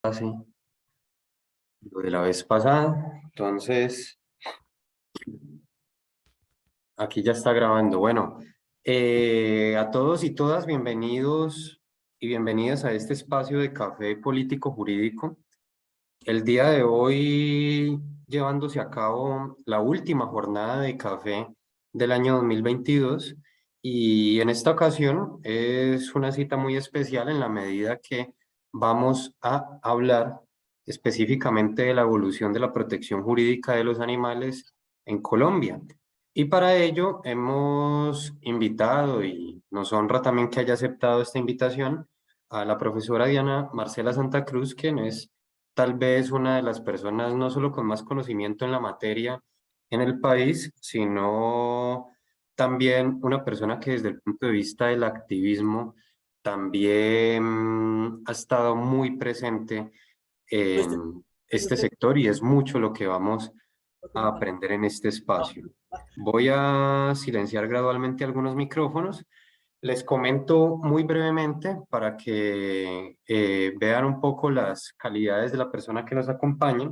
Así, lo de la vez pasada. Entonces, aquí ya está grabando. Bueno, a todos y todas, bienvenidos y bienvenidas a este espacio de café político jurídico. El día de hoy, llevándose a cabo la última jornada de café del año 2022, y en esta ocasión es una cita muy especial en la medida que vamos a hablar específicamente de la evolución de la protección jurídica de los animales en Colombia. Y para ello hemos invitado, y nos honra también que haya aceptado esta invitación, a la profesora Diana Marcela Santa Cruz, quien es tal vez una de las personas no solo con más conocimiento en la materia en el país, sino también una persona que desde el punto de vista del activismo también ha estado muy presente en este sector, y es mucho lo que vamos a aprender en este espacio. Voy a silenciar gradualmente algunos micrófonos. Les comento muy brevemente para que vean un poco las calidades de la persona que nos acompaña.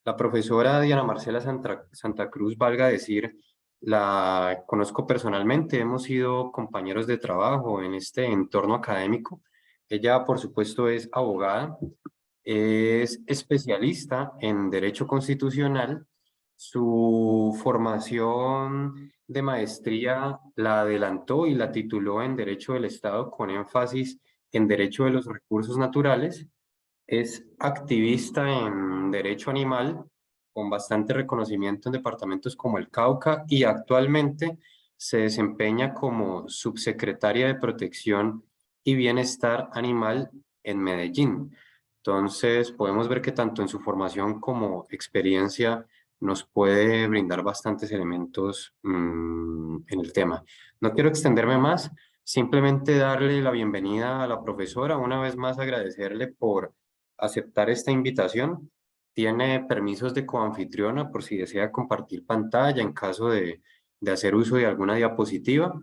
La profesora Diana Marcela Santa Cruz, valga decir, la conozco personalmente, hemos sido compañeros de trabajo en este entorno académico. Ella, por supuesto, es abogada, es especialista en Derecho Constitucional. Su formación de maestría la adelantó y la tituló en Derecho del Estado con énfasis en Derecho de los Recursos Naturales. Es activista en Derecho Animal con bastante reconocimiento en departamentos como el Cauca, y actualmente se desempeña como subsecretaria de Protección y Bienestar Animal en Medellín. Entonces, podemos ver que tanto en su formación como experiencia nos puede brindar bastantes elementos en el tema. No quiero extenderme más, simplemente darle la bienvenida a la profesora, una vez más agradecerle por aceptar esta invitación. Tiene permisos de coanfitriona por si desea compartir pantalla en caso de hacer uso de alguna diapositiva.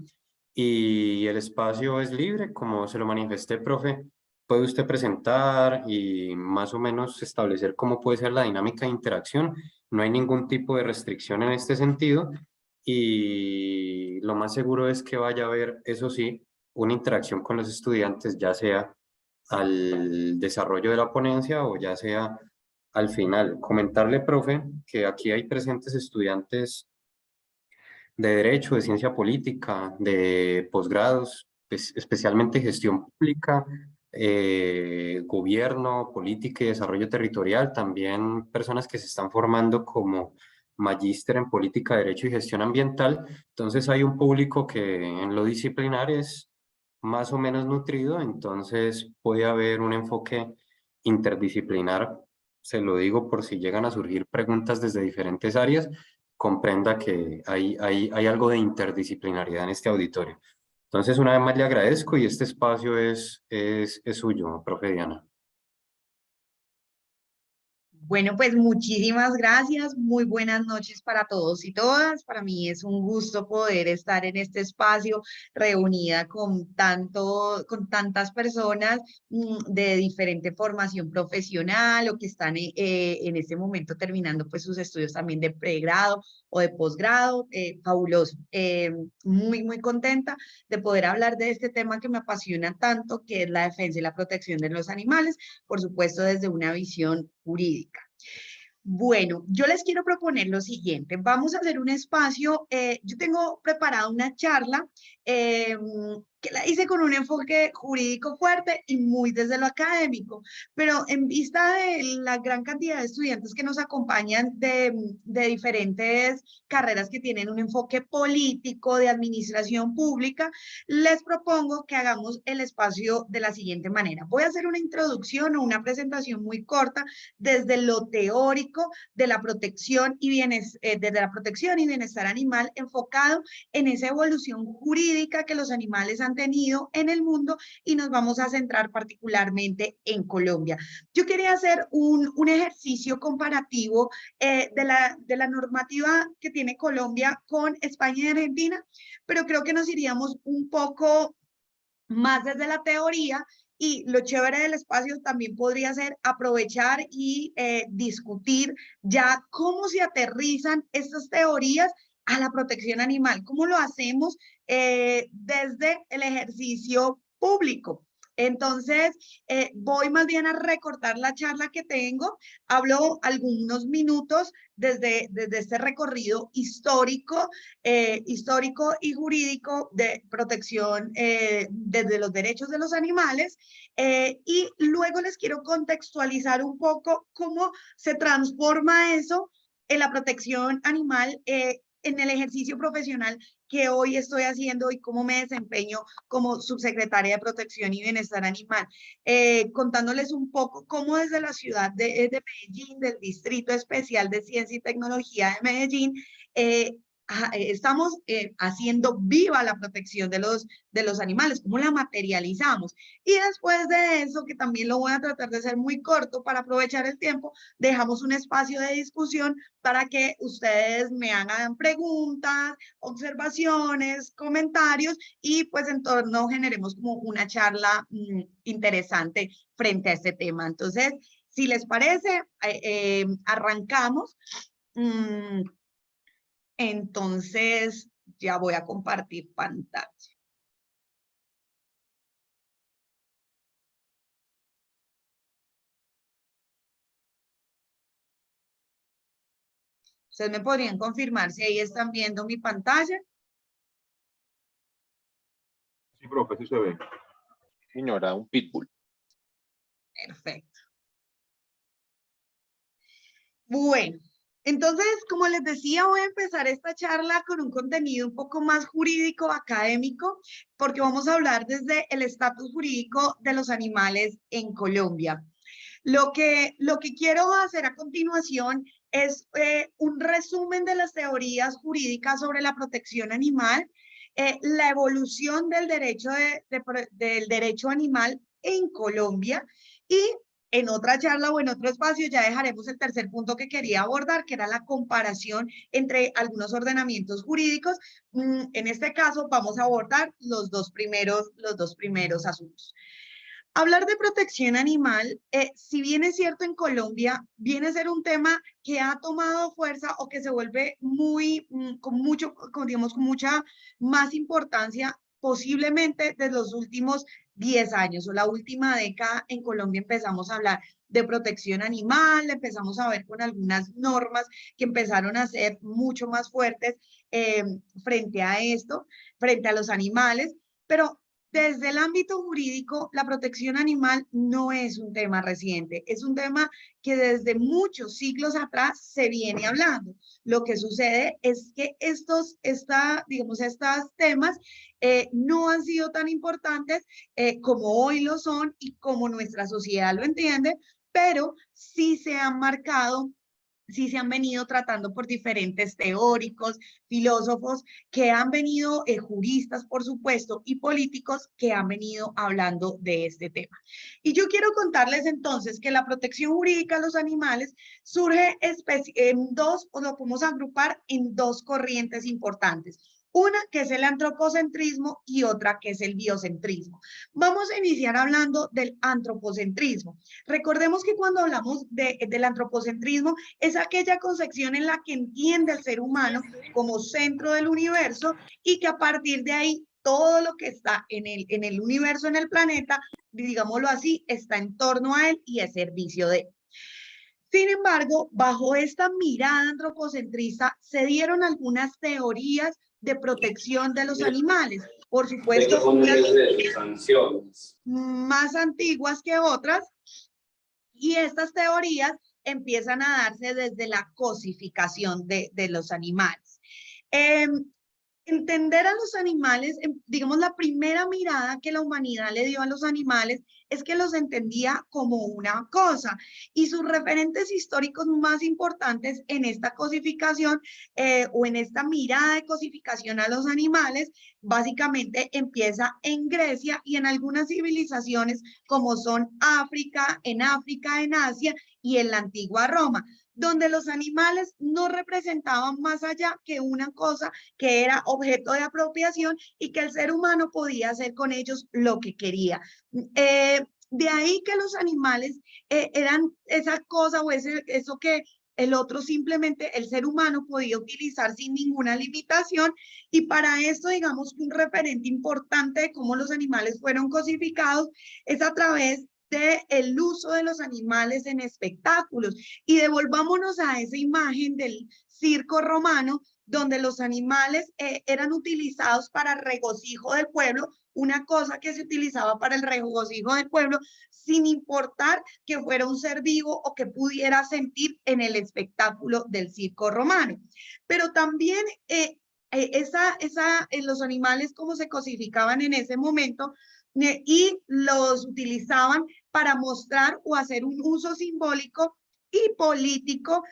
Y el espacio es libre, como se lo manifesté, profe. Puede usted presentar y más o menos establecer cómo puede ser la dinámica de interacción. No hay ningún tipo de restricción en este sentido. Y lo más seguro es que vaya a haber, eso sí, una interacción con los estudiantes, ya sea al desarrollo de la ponencia o ya sea al final. Comentarle, profe, que aquí hay presentes estudiantes de Derecho, de Ciencia Política, de posgrados, especialmente Gestión Pública, Gobierno, Política y Desarrollo Territorial, también personas que se están formando como magíster en Política, Derecho y Gestión Ambiental. Entonces hay un público que en lo disciplinar es más o menos nutrido, entonces puede haber un enfoque interdisciplinar. Se lo digo por si llegan a surgir preguntas desde diferentes áreas, comprenda que hay algo de interdisciplinariedad en este auditorio. Entonces, una vez más le agradezco, y este espacio es suyo, profe Diana. Bueno, pues muchísimas gracias. Muy buenas noches para todos y todas. Para mí es un gusto poder estar en este espacio reunida con tantas personas de diferente formación profesional o que están en este momento terminando pues sus estudios también de pregrado o de posgrado. Fabuloso. Muy contenta de poder hablar de este tema que me apasiona tanto, que es la defensa y la protección de los animales, por supuesto desde una visión jurídica. Bueno, yo les quiero proponer lo siguiente. Vamos a hacer un espacio. Yo tengo preparada una charla eh, que la hice con un enfoque jurídico fuerte y muy desde lo académico, pero en vista de la gran cantidad de estudiantes que nos acompañan de diferentes carreras que tienen un enfoque político, de administración pública, les propongo que hagamos el espacio de la siguiente manera. Voy a hacer una introducción o una presentación muy corta desde lo teórico de la protección desde la protección y bienestar animal, enfocado en esa evolución jurídica que los animales han tenido en el mundo, y nos vamos a centrar particularmente en Colombia. Yo quería hacer un ejercicio comparativo de la normativa que tiene Colombia con España y Argentina, pero creo que nos iríamos un poco más desde la teoría Y lo chévere del espacio también podría ser aprovechar y discutir ya cómo se aterrizan estas teorías a la protección animal, cómo lo hacemos desde el ejercicio público. Entonces, voy más bien a recortar la charla que tengo, hablo algunos minutos desde este recorrido histórico, histórico y jurídico de protección desde los derechos de los animales, y luego les quiero contextualizar un poco cómo se transforma eso en la protección animal, en el ejercicio profesional que hoy estoy haciendo y cómo me desempeño como subsecretaria de Protección y Bienestar Animal, contándoles un poco cómo desde la ciudad de Medellín, del Distrito Especial de Ciencia y Tecnología de Medellín, estamos haciendo viva la protección de los animales, cómo la materializamos. Y después de eso, que también lo voy a tratar de ser muy corto para aprovechar el tiempo, dejamos un espacio de discusión para que ustedes me hagan preguntas, observaciones, comentarios y pues en torno generemos como una charla interesante frente a este tema. Entonces, si les parece, arrancamos. Entonces, ya voy a compartir pantalla. ¿Ustedes me podrían confirmar si ahí están viendo mi pantalla? Sí, profe, sí se ve. Señora, un pitbull. Perfecto. Bueno, entonces, como les decía, voy a empezar esta charla con un contenido un poco más jurídico, académico, porque vamos a hablar desde el estatus jurídico de los animales en Colombia. Lo que quiero hacer a continuación es un resumen de las teorías jurídicas sobre la protección animal, la evolución del del derecho animal en Colombia y en otra charla o en otro espacio ya dejaremos el tercer punto que quería abordar, que era la comparación entre algunos ordenamientos jurídicos. En este caso vamos a abordar los dos primeros asuntos. Hablar de protección animal, si bien es cierto en Colombia, viene a ser un tema que ha tomado fuerza o que se vuelve digamos, con mucha más importancia, posiblemente de los últimos 10 años o la última década en Colombia empezamos a hablar de protección animal, empezamos a ver con algunas normas que empezaron a ser mucho más fuertes frente a esto, frente a los animales, pero desde el ámbito jurídico, la protección animal no es un tema reciente, es un tema que desde muchos siglos atrás se viene hablando. Lo que sucede es que estos temas no han sido tan importantes como hoy lo son y como nuestra sociedad lo entiende, pero sí se han marcado, sí se han venido tratando por diferentes teóricos, filósofos que han venido, juristas por supuesto, y políticos que han venido hablando de este tema. Y yo quiero contarles entonces que la protección jurídica de los animales surge en dos, o lo podemos agrupar en dos corrientes importantes. Una que es el antropocentrismo y otra que es el biocentrismo. Vamos a iniciar hablando del antropocentrismo. Recordemos que cuando hablamos del antropocentrismo es aquella concepción en la que entiende al ser humano como centro del universo y que a partir de ahí todo lo que está en el universo, en el planeta, digámoslo así, está en torno a él y es servicio de él. Sin embargo, bajo esta mirada antropocentrista se dieron algunas teorías de protección de los animales. Por supuesto, más antiguas que otras, y estas teorías empiezan a darse desde la cosificación de los animales. Entender a los animales, digamos, la primera mirada que la humanidad le dio a los animales es que los entendía como una cosa, y sus referentes históricos más importantes en esta cosificación o en esta mirada de cosificación a los animales, básicamente empieza en Grecia y en algunas civilizaciones como son en Asia y en la antigua Roma, donde los animales no representaban más allá que una cosa que era objeto de apropiación y que el ser humano podía hacer con ellos lo que quería. De ahí que los animales eran esa cosa o eso que el otro simplemente, el ser humano podía utilizar sin ninguna limitación, y para esto digamos que un referente importante de cómo los animales fueron cosificados es a través del uso de los animales en espectáculos. Y devolvámonos a esa imagen del circo romano, donde los animales eran utilizados para regocijo del pueblo, una cosa que se utilizaba para el regocijo del pueblo, sin importar que fuera un ser vivo o que pudiera sentir en el espectáculo del circo romano. Pero también los animales como se cosificaban en ese momento y los utilizaban para mostrar o hacer un uso simbólico y político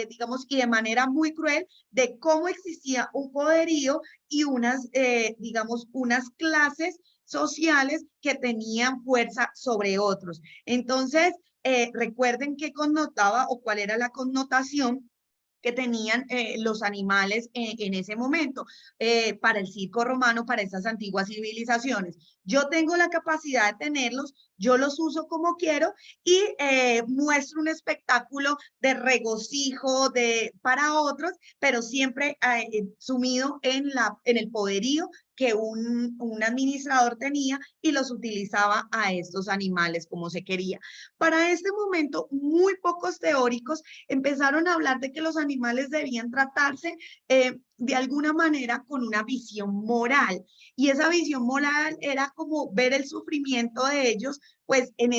digamos, y de manera muy cruel, de cómo existía un poderío y unas, digamos, unas clases sociales que tenían fuerza sobre otros. Entonces, recuerden qué connotaba o cuál era la connotación que tenían los animales en ese momento para el circo romano, para esas antiguas civilizaciones. Yo tengo la capacidad de tenerlos, yo los uso como quiero y muestro un espectáculo de regocijo para otros, pero siempre sumido en el poderío que un administrador tenía y los utilizaba a estos animales como se quería. Para este momento, muy pocos teóricos empezaron a hablar de que los animales debían tratarse de alguna manera con una visión moral. Y esa visión moral era como ver el sufrimiento de ellos, pues en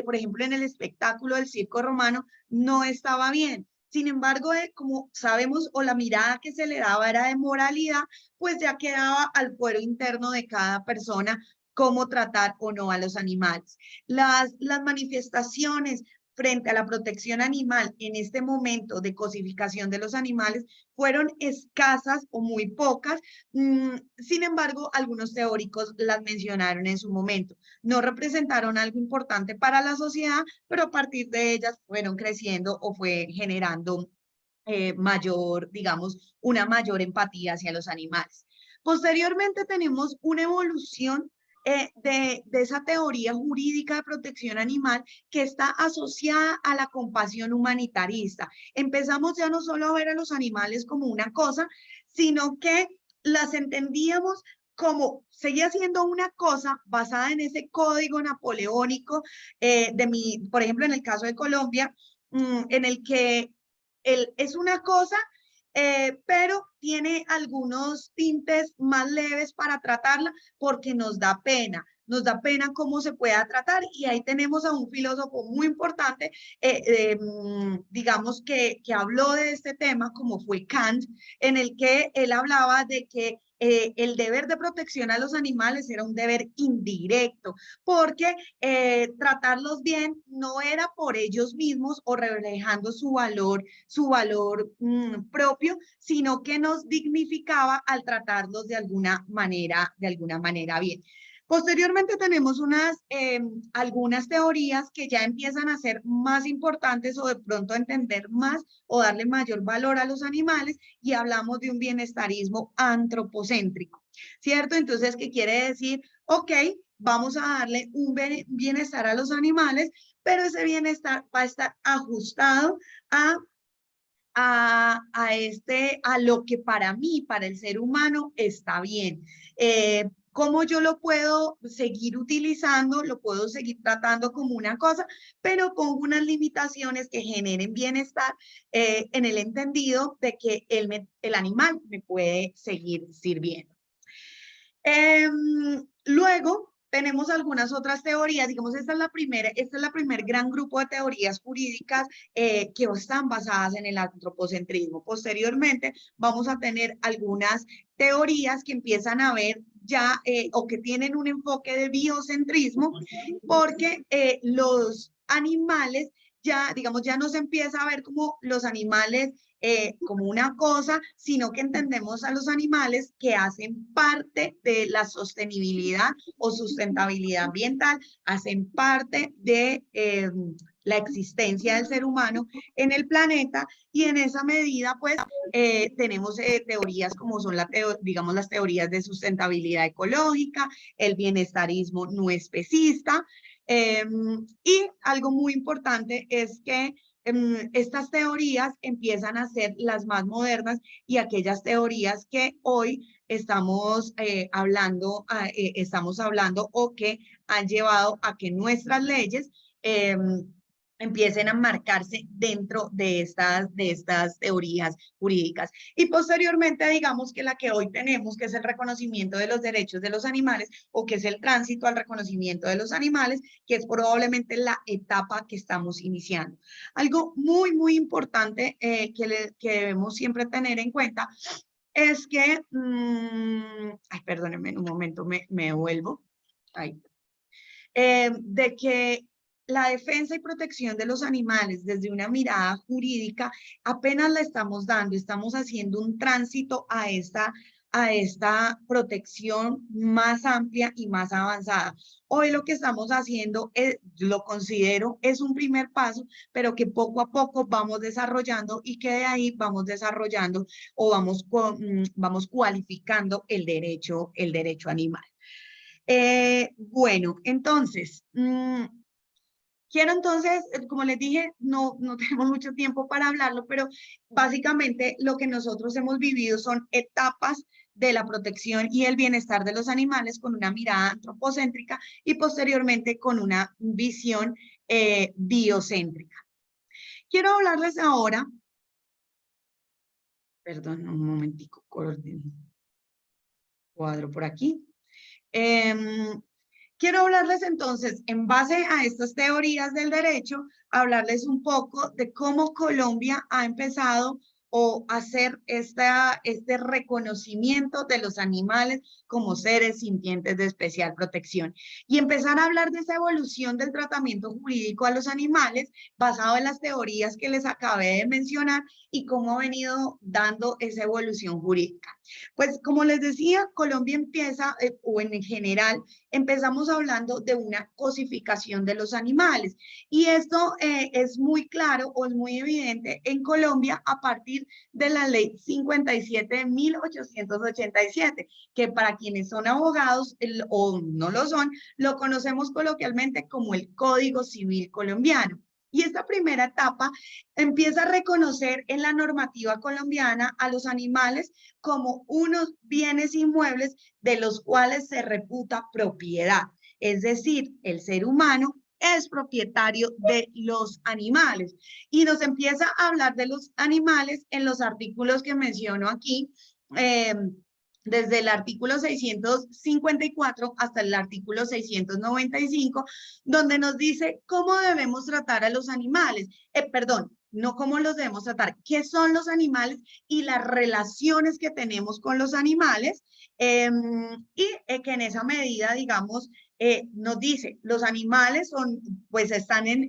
por ejemplo, en el espectáculo del circo romano no estaba bien. Sin embargo, como sabemos, o la mirada que se le daba era de moralidad, pues ya quedaba al fuero interno de cada persona cómo tratar o no a los animales. Las manifestaciones frente a la protección animal en este momento de cosificación de los animales fueron escasas o muy pocas. Sin embargo, algunos teóricos las mencionaron en su momento. No representaron algo importante para la sociedad, pero a partir de ellas fueron creciendo o fue generando mayor, digamos, una mayor empatía hacia los animales. Posteriormente tenemos una evolución de esa teoría jurídica de protección animal que está asociada a la compasión humanitarista. Empezamos ya no solo a ver a los animales como una cosa, sino que las entendíamos como seguía siendo una cosa basada en ese código napoleónico por ejemplo, en el caso de Colombia, en el que es una cosa, pero tiene algunos tintes más leves para tratarla porque nos da pena cómo se pueda tratar, y ahí tenemos a un filósofo muy importante, digamos que habló de este tema, como fue Kant, en el que él hablaba de que el deber de protección a los animales era un deber indirecto, porque tratarlos bien no era por ellos mismos o reflejando su valor propio, sino que nos dignificaba al tratarlos de alguna manera bien. Posteriormente tenemos algunas teorías que ya empiezan a ser más importantes o de pronto a entender más o darle mayor valor a los animales, y hablamos de un bienestarismo antropocéntrico, ¿cierto? Entonces, ¿qué quiere decir? Ok, vamos a darle un bienestar a los animales, pero ese bienestar va a estar ajustado a lo que para mí, para el ser humano, está bien. ¿Cómo yo lo puedo seguir utilizando? Lo puedo seguir tratando como una cosa, pero con unas limitaciones que generen bienestar en el entendido de que el animal me puede seguir sirviendo. Luego tenemos algunas otras teorías, digamos, esta es la primer gran grupo de teorías jurídicas que están basadas en el antropocentrismo. Posteriormente vamos a tener algunas teorías que empiezan a ver ya o que tienen un enfoque de biocentrismo, porque los animales ya, digamos, ya no se empieza a ver como los animales como una cosa, sino que entendemos a los animales que hacen parte de la sostenibilidad o sustentabilidad ambiental, hacen parte de la existencia del ser humano en el planeta, y en esa medida, pues, tenemos teorías como son, digamos, las teorías de sustentabilidad ecológica, el bienestarismo no especista, y algo muy importante es que estas teorías empiezan a ser las más modernas y aquellas teorías que hoy estamos estamos hablando o que han llevado a que nuestras leyes empiecen a marcarse dentro de estas teorías jurídicas. Y posteriormente, digamos que la que hoy tenemos, que es el reconocimiento de los derechos de los animales, o que es el tránsito al reconocimiento de los animales, que es probablemente la etapa que estamos iniciando. Algo muy, muy importante que debemos siempre tener en cuenta es que, ay, perdónenme un momento, me vuelvo. Ahí. De que la defensa y protección de los animales desde una mirada jurídica apenas la estamos dando, estamos haciendo un tránsito a esta protección más amplia y más avanzada. Hoy lo que estamos haciendo, lo considero, es un primer paso, pero que poco a poco vamos desarrollando y que de ahí vamos desarrollando o vamos cualificando el derecho animal. Bueno, entonces, quiero entonces, como les dije, no tenemos mucho tiempo para hablarlo, pero básicamente lo que nosotros hemos vivido son etapas de la protección y el bienestar de los animales con una mirada antropocéntrica y posteriormente con una visión biocéntrica. Quiero hablarles ahora, perdón, un momentico, cuadro por aquí. Quiero hablarles entonces, en base a estas teorías del derecho, hablarles un poco de cómo Colombia ha empezado a hacer este reconocimiento de los animales como seres sintientes de especial protección y empezar a hablar de esa evolución del tratamiento jurídico a los animales basado en las teorías que les acabé de mencionar y cómo ha venido dando esa evolución jurídica. Pues como les decía, Colombia empieza, o en general, empezamos hablando de una cosificación de los animales. Y esto es muy claro o es muy evidente en Colombia a partir de la ley 57 de 1887, que para quienes son abogados o no lo son, lo conocemos coloquialmente como el Código Civil Colombiano. Y esta primera etapa empieza a reconocer en la normativa colombiana a los animales como unos bienes inmuebles de los cuales se reputa propiedad. Es decir, el ser humano es propietario de los animales. Y nos empieza a hablar de los animales en los artículos que menciono aquí, desde el artículo 654 hasta el artículo 695, donde nos dice cómo debemos tratar a los animales. Perdón, no cómo los debemos tratar, qué son los animales y las relaciones que tenemos con los animales, y que en esa medida, digamos, nos dice, los animales pues están en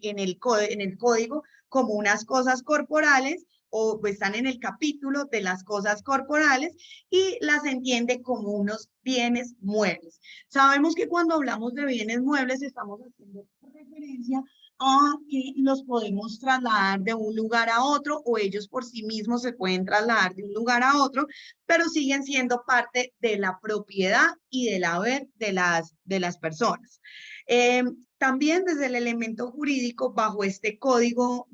el código como unas cosas corporales, o están en el capítulo de las cosas corporales y las entiende como unos bienes muebles. Sabemos que cuando hablamos de bienes muebles estamos haciendo referencia a que los podemos trasladar de un lugar a otro o ellos por sí mismos se pueden trasladar de un lugar a otro, pero siguen siendo parte de la propiedad y del haber de las personas. También desde el elemento jurídico, bajo este código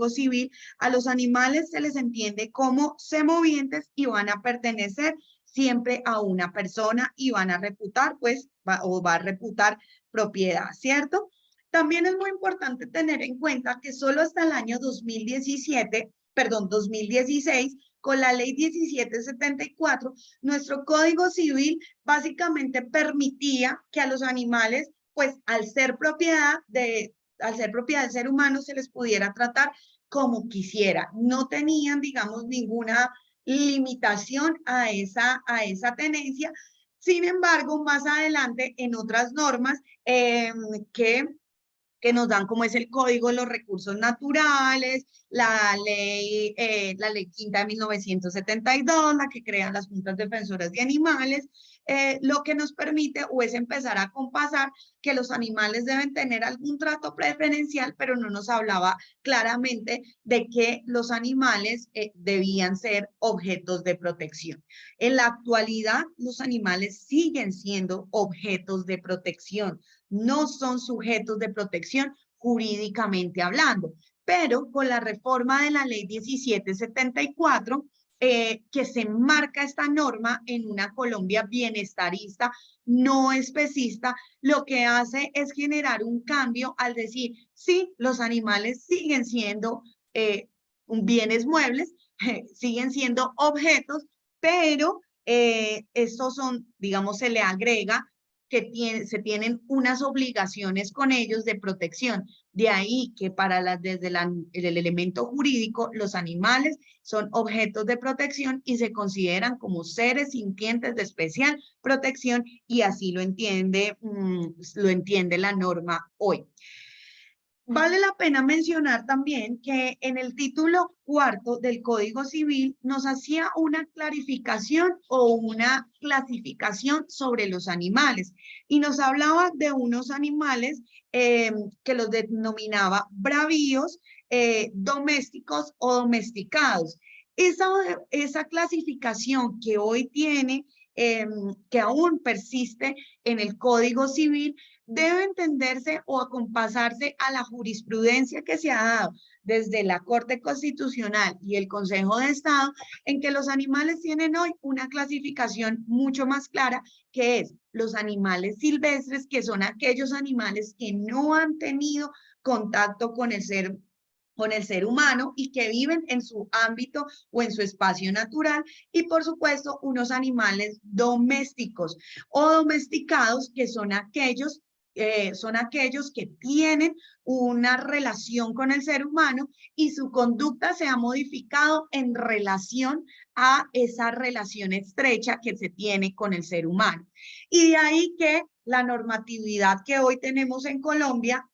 civil, a los animales se les entiende como semovientes y van a pertenecer siempre a una persona y van a reputar, pues, va a reputar propiedad, ¿cierto? También es muy importante tener en cuenta que solo hasta el año 2016, con la ley 1774, nuestro Código Civil básicamente permitía que a los animales, pues al ser propiedad del ser humano, se les pudiera tratar como quisiera. No tenían, digamos, ninguna limitación a esa tenencia. Sin embargo, más adelante, en otras normas que que nos dan como es el Código de los Recursos Naturales, la ley quinta de 1972, la que crea las juntas defensoras de animales, lo que nos permite o es empezar a compasar que los animales deben tener algún trato preferencial, pero no nos hablaba claramente de que los animales debían ser objetos de protección. En la actualidad, los animales siguen siendo objetos de protección, no son sujetos de protección jurídicamente hablando, pero con la reforma de la ley 1774, que se enmarca esta norma en una Colombia bienestarista, no especista, lo que hace es generar un cambio al decir, sí, los animales siguen siendo bienes muebles, siguen siendo objetos, pero estos son, digamos, se le agrega que se tienen unas obligaciones con ellos de protección. De ahí que desde el elemento jurídico, los animales son objetos de protección y se consideran como seres sintientes de especial protección, y así lo entiende la norma hoy. Vale la pena mencionar también que en el título 4 del Código Civil nos hacía una clarificación o una clasificación sobre los animales y nos hablaba de unos animales que los denominaba bravíos, domésticos o domesticados. Esa clasificación que hoy tiene, que aún persiste en el Código Civil, debe entenderse o acompasarse a la jurisprudencia que se ha dado desde la Corte Constitucional y el Consejo de Estado, en que los animales tienen hoy una clasificación mucho más clara, que es los animales silvestres, que son aquellos animales que no han tenido contacto con el ser humano y que viven en su ámbito o en su espacio natural, y por supuesto unos animales domésticos o domesticados, que son aquellos que tienen una relación con el ser humano y su conducta se ha modificado en relación a esa relación estrecha que se tiene con el ser humano. Y de ahí que la normatividad que hoy tenemos en Colombia,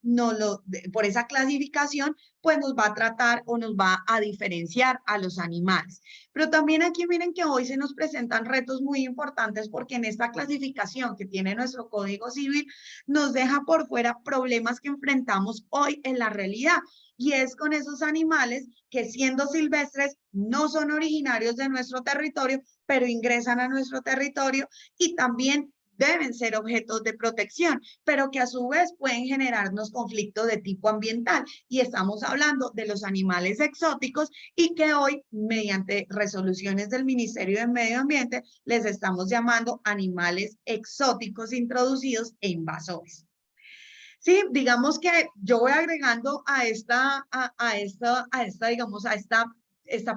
por esa clasificación, pues nos va a tratar o nos va a diferenciar a los animales. Pero también aquí miren que hoy se nos presentan retos muy importantes, porque en esta clasificación que tiene nuestro Código Civil nos deja por fuera problemas que enfrentamos hoy en la realidad, y es con esos animales que, siendo silvestres, no son originarios de nuestro territorio, pero ingresan a nuestro territorio y también deben ser objetos de protección, pero que a su vez pueden generarnos conflictos de tipo ambiental. Y estamos hablando de los animales exóticos, y que hoy, mediante resoluciones del Ministerio de Medio Ambiente, les estamos llamando animales exóticos introducidos e invasores. Sí, digamos que yo voy agregando a esta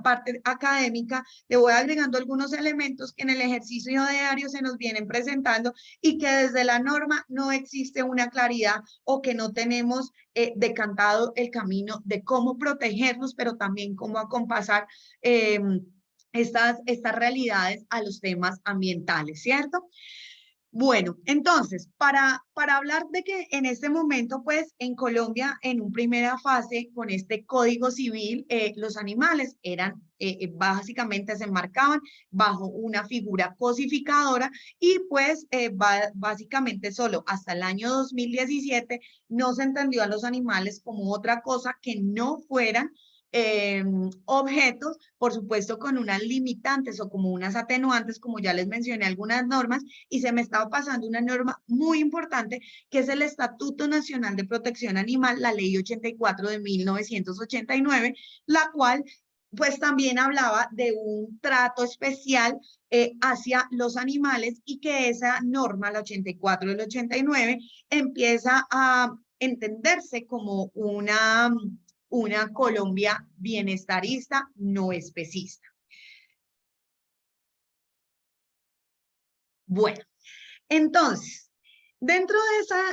parte académica, le voy agregando algunos elementos que en el ejercicio diario se nos vienen presentando y que desde la norma no existe una claridad, o que no tenemos decantado el camino de cómo protegernos, pero también cómo acompasar estas realidades a los temas ambientales, ¿cierto? Bueno, entonces, para hablar de que en este momento, pues, en Colombia, en una primera fase, con este Código Civil, los animales básicamente se enmarcaban bajo una figura cosificadora, y pues, básicamente solo hasta el año 2017 no se entendió a los animales como otra cosa que no fueran objetos, por supuesto con unas limitantes o como unas atenuantes, como ya les mencioné algunas normas, y se me estaba pasando una norma muy importante, que es el Estatuto Nacional de Protección Animal, la Ley 84 de 1989, la cual pues también hablaba de un trato especial hacia los animales, y que esa norma, la 84 del 89, empieza a entenderse como una Colombia bienestarista, no especista. Bueno, entonces, Dentro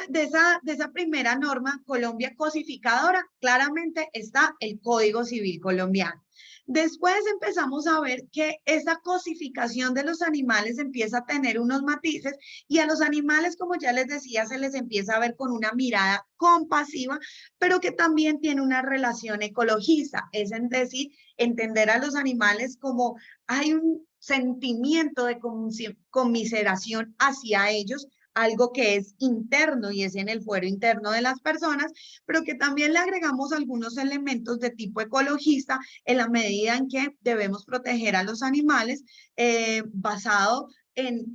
de esa primera norma, Colombia cosificadora, claramente está el Código Civil colombiano. Después empezamos a ver que esa cosificación de los animales empieza a tener unos matices y a los animales, como ya les decía, se les empieza a ver con una mirada compasiva, pero que también tiene una relación ecologista, es decir, entender a los animales como hay un sentimiento de conmiseración hacia ellos, algo que es interno y es en el fuero interno de las personas, pero que también le agregamos algunos elementos de tipo ecologista en la medida en que debemos proteger a los animales basado en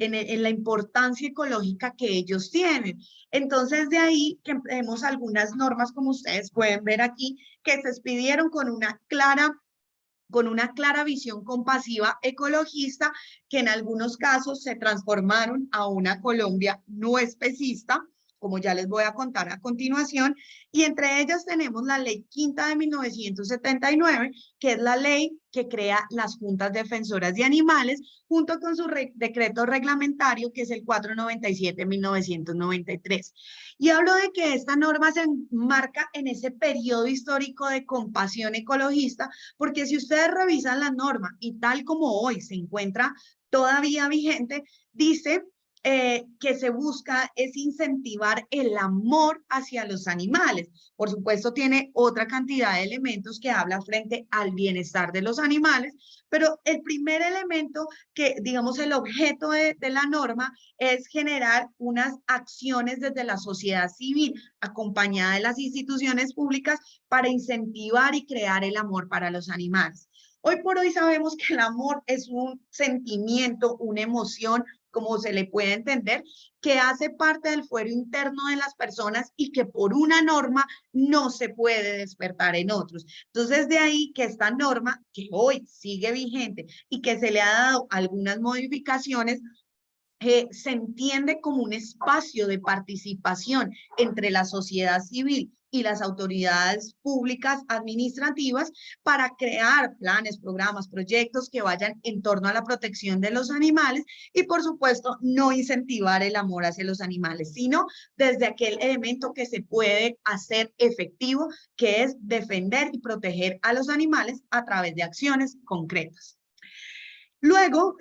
la importancia ecológica que ellos tienen. Entonces, de ahí que tenemos algunas normas, como ustedes pueden ver aquí, que se expidieron con una clara visión compasiva ecologista, que en algunos casos se transformaron a una Colombia no especista, como ya les voy a contar a continuación, y entre ellas tenemos la Ley Quinta de 1979, que es la ley que crea las juntas defensoras de animales, junto con su decreto reglamentario, que es el 497 de 1993. Y hablo de que esta norma se enmarca en ese periodo histórico de compasión ecologista, porque si ustedes revisan la norma y tal como hoy se encuentra todavía vigente, dice que se busca es incentivar el amor hacia los animales. Por supuesto, tiene otra cantidad de elementos que habla frente al bienestar de los animales, pero el primer elemento que, digamos, el objeto de la norma es generar unas acciones desde la sociedad civil, acompañada de las instituciones públicas, para incentivar y crear el amor para los animales. Hoy por hoy sabemos que el amor es un sentimiento, una emoción, como se le puede entender, que hace parte del fuero interno de las personas y que por una norma no se puede despertar en otros. Entonces, de ahí que esta norma, que hoy sigue vigente y que se le ha dado algunas modificaciones, se entiende como un espacio de participación entre la sociedad civil y las autoridades públicas administrativas para crear planes, programas, proyectos que vayan en torno a la protección de los animales y, por supuesto, no incentivar el amor hacia los animales, sino desde aquel elemento que se puede hacer efectivo, que es defender y proteger a los animales a través de acciones concretas. Luego,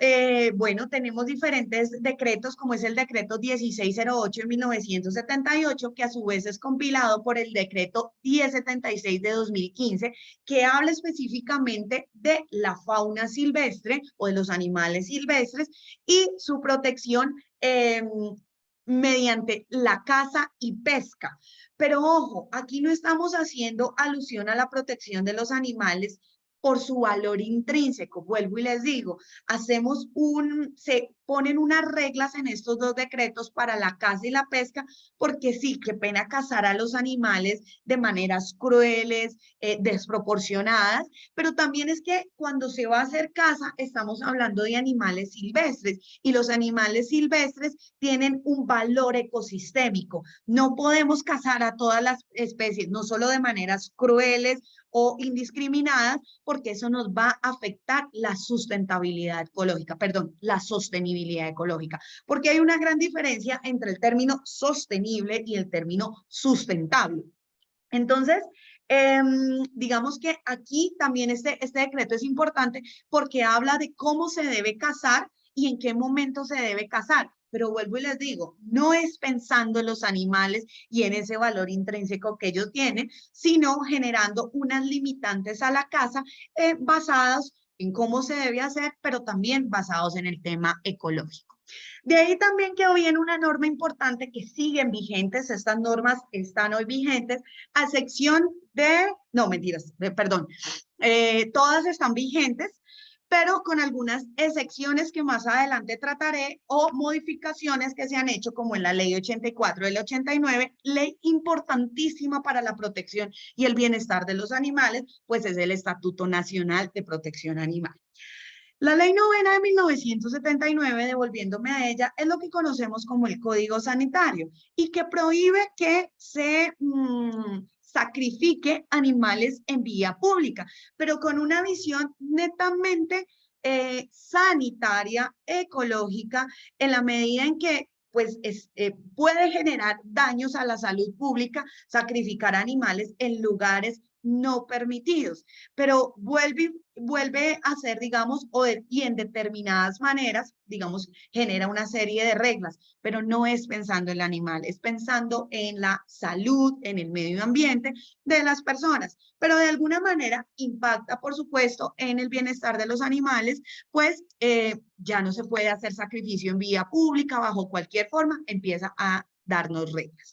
bueno, tenemos diferentes decretos, como es el decreto 1608 de 1978, que a su vez es compilado por el decreto 1076 de 2015, que habla específicamente de la fauna silvestre o de los animales silvestres y su protección mediante la caza y pesca. Pero ojo, aquí no estamos haciendo alusión a la protección de los animales por su valor intrínseco. Vuelvo y les digo, se ponen unas reglas en estos dos decretos para la caza y la pesca, porque sí, qué pena cazar a los animales de maneras crueles, desproporcionadas, pero también es que cuando se va a hacer caza, estamos hablando de animales silvestres, y los animales silvestres tienen un valor ecosistémico. No podemos cazar a todas las especies, no solo de maneras crueles o indiscriminadas, porque eso nos va a afectar la sustentabilidad ecológica, perdón, la sostenibilidad ecológica, porque hay una gran diferencia entre el término sostenible y el término sustentable. Entonces, digamos que aquí también este decreto es importante porque habla de cómo se debe cazar y en qué momento se debe cazar. Pero vuelvo y les digo, no es pensando en los animales y en ese valor intrínseco que ellos tienen, sino generando unas limitantes a la caza basadas en cómo se debe hacer, pero también basados en el tema ecológico. De ahí también quedó bien una norma importante que siguen vigentes, estas normas están hoy vigentes, a sección de, no mentiras, perdón, todas están vigentes, pero con algunas excepciones que más adelante trataré o modificaciones que se han hecho como en la ley 84 del 89, ley importantísima para la protección y el bienestar de los animales, pues es el Estatuto Nacional de Protección Animal. La ley novena de 1979, devolviéndome a ella, es lo que conocemos como el Código Sanitario y que prohíbe que se sacrifique animales en vía pública, pero con una visión netamente sanitaria, ecológica, en la medida en que pues puede generar daños a la salud pública, sacrificar animales en lugares no permitidos, pero vuelve a ser, digamos, y en determinadas maneras, digamos, genera una serie de reglas, pero no es pensando en el animal, es pensando en la salud, en el medio ambiente de las personas, pero de alguna manera impacta, por supuesto, en el bienestar de los animales, pues ya no se puede hacer sacrificio en vía pública, bajo cualquier forma, empieza a darnos reglas.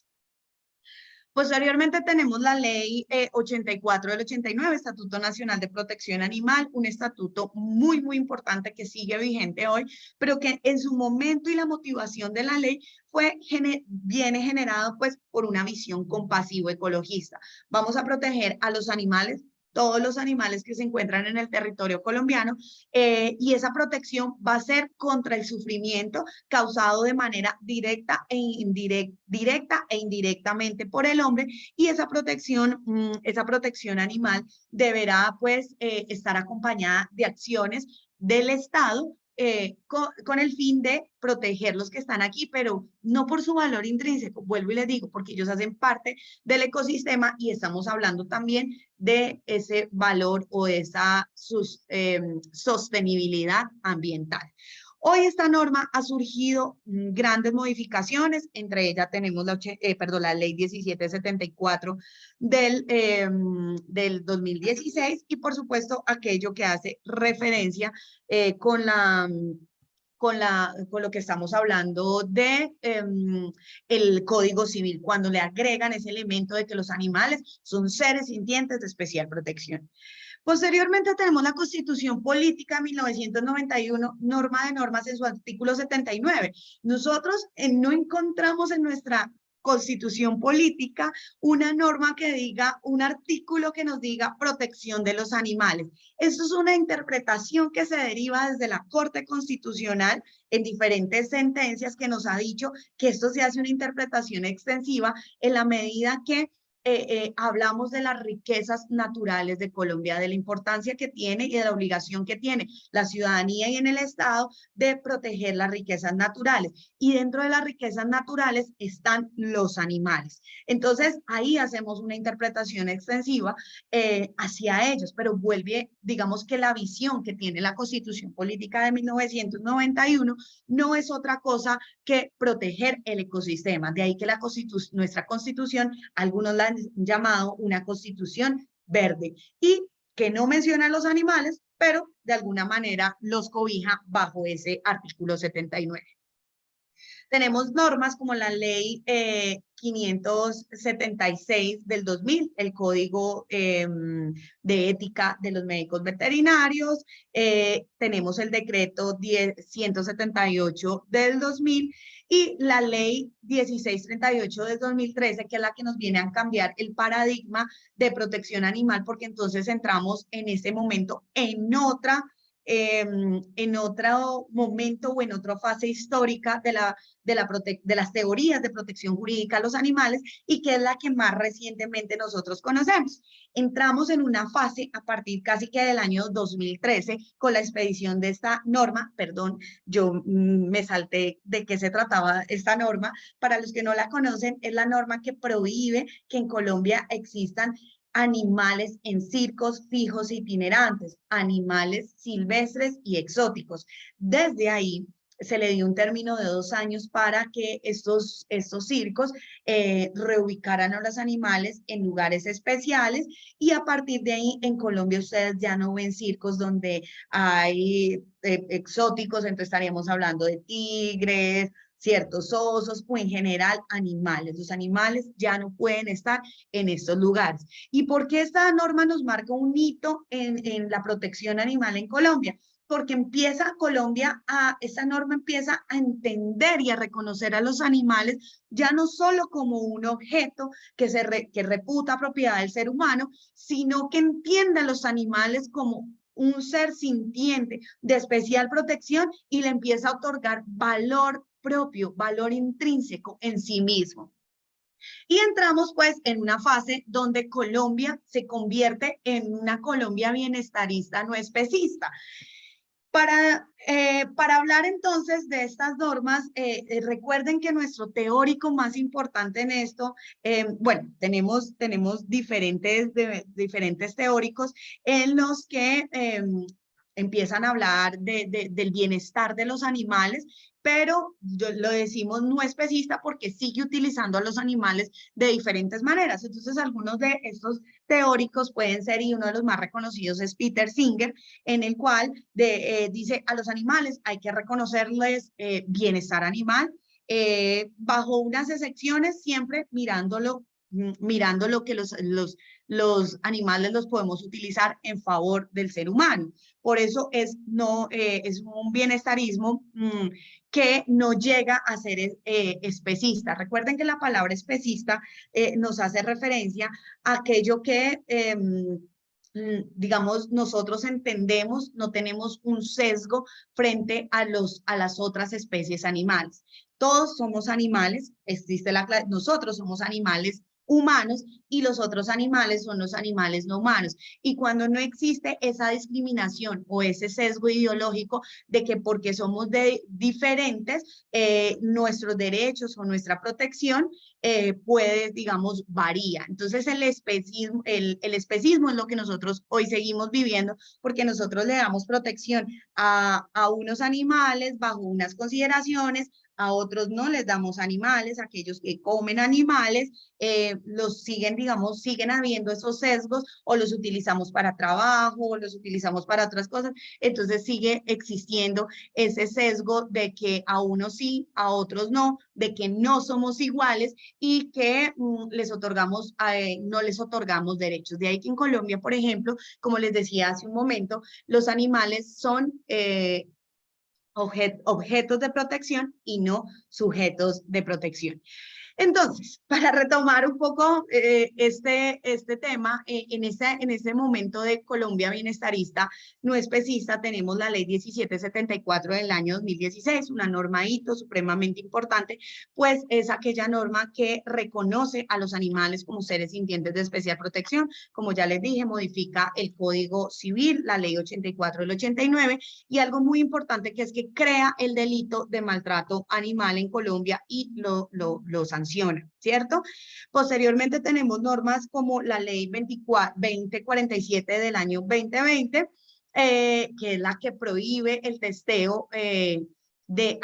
Posteriormente tenemos la ley 84 del 89, Estatuto Nacional de Protección Animal, un estatuto muy, muy importante que sigue vigente hoy, pero que en su momento y la motivación de la ley viene generado pues por una visión compasivo-ecologista. Vamos a proteger a los animales, todos los animales que se encuentran en el territorio colombiano, y esa protección va a ser contra el sufrimiento causado de manera directa e indirectamente por el hombre, y esa protección animal deberá pues estar acompañada de acciones del Estado con el fin de proteger los que están aquí, pero no por su valor intrínseco, vuelvo y les digo, porque ellos hacen parte del ecosistema y estamos hablando también de ese valor o de esa sostenibilidad ambiental. Hoy esta norma ha surgido grandes modificaciones, entre ellas tenemos la ley 1774 del 2016 y por supuesto aquello que hace referencia con lo que estamos hablando de el Código Civil, cuando le agregan ese elemento de que los animales son seres sintientes de especial protección. Posteriormente tenemos la Constitución Política 1991, norma de normas en su artículo 79. Nosotros no encontramos en nuestra Constitución Política una norma que diga, un artículo que nos diga protección de los animales. Esto es una interpretación que se deriva desde la Corte Constitucional en diferentes sentencias que nos ha dicho que esto se hace una interpretación extensiva en la medida que hablamos de las riquezas naturales de Colombia, de la importancia que tiene y de la obligación que tiene la ciudadanía y en el Estado de proteger las riquezas naturales. Y dentro de las riquezas naturales están los animales. Entonces, ahí hacemos una interpretación extensiva hacia ellos, pero vuelve, digamos que la visión que tiene la Constitución Política de 1991 no es otra cosa que proteger el ecosistema. De ahí que nuestra Constitución, algunos la han llamado una Constitución verde y que no menciona a los animales, pero de alguna manera los cobija bajo ese artículo 79. Tenemos normas como la ley 576 del 2000, el Código de Ética de los Médicos Veterinarios, tenemos el decreto 178 del 2000 y la ley 1638 del 2013, que es la que nos viene a cambiar el paradigma de protección animal, porque entonces entramos en ese momento en otro momento o en otra fase histórica de las teorías de protección jurídica a los animales y que es la que más recientemente nosotros conocemos. Entramos en una fase a partir casi que del año 2013 con la expedición de esta norma, perdón, yo me salté de qué se trataba esta norma. Para los que no la conocen, es la norma que prohíbe que en Colombia existan animales en circos fijos e itinerantes, animales silvestres y exóticos. Desde ahí se le dio un término de 2 años para que estos circos reubicaran a los animales en lugares especiales y a partir de ahí en Colombia ustedes ya no ven circos donde hay exóticos, entonces estaríamos hablando de tigres, ciertos osos o en general animales. Los animales ya no pueden estar en estos lugares. ¿Y por qué esta norma nos marca un hito en la protección animal en Colombia? Porque esta norma empieza a entender y a reconocer a los animales ya no solo como un objeto que reputa propiedad del ser humano, sino que entiende a los animales como un ser sintiente de especial protección y le empieza a otorgar valor propio, valor intrínseco en sí mismo. Y entramos pues en una fase donde Colombia se convierte en una Colombia bienestarista, no especista. Para hablar entonces de estas normas, recuerden que nuestro teórico más importante en esto, bueno, tenemos diferentes teóricos en los que empiezan a hablar del bienestar de los animales, pero lo decimos no especista porque sigue utilizando a los animales de diferentes maneras. Entonces, algunos de estos teóricos pueden ser, y uno de los más reconocidos es Peter Singer, en el cual dice a los animales hay que reconocerles bienestar animal, bajo unas excepciones, siempre mirando lo que los animales los podemos utilizar en favor del ser humano. Por eso es un bienestarismo que no llega a ser especista. Recuerden que la palabra especista nos hace referencia a aquello que digamos, nosotros entendemos, no tenemos un sesgo frente a las otras especies animales. Todos somos animales, nosotros somos animales humanos y los otros animales son los animales no humanos. Y cuando no existe esa discriminación o ese sesgo ideológico de que porque somos diferentes, nuestros derechos o nuestra protección puede, digamos, varía. Entonces el especismo es lo que nosotros hoy seguimos viviendo porque nosotros le damos protección a unos animales bajo unas consideraciones, a otros no les damos animales, aquellos que comen animales, los siguen, digamos, siguen habiendo esos sesgos o los utilizamos para trabajo o los utilizamos para otras cosas, entonces sigue existiendo ese sesgo de que a unos sí, a otros no, de que no somos iguales y que no les otorgamos derechos. De ahí que en Colombia, por ejemplo, como les decía hace un momento, los animales son objetos de protección y no sujetos de protección. Entonces, para retomar un poco este tema, en ese momento de Colombia bienestarista, no especista, tenemos la ley 1774 del año 2016, una norma hito supremamente importante, pues es aquella norma que reconoce a los animales como seres sintientes de especial protección. Como ya les dije, modifica el Código Civil, la ley 84 del 89, y algo muy importante que es que crea el delito de maltrato animal en Colombia y lo sanciona, ¿cierto? Posteriormente tenemos normas como la ley 2047 del año 2020, que es la que prohíbe el testeo de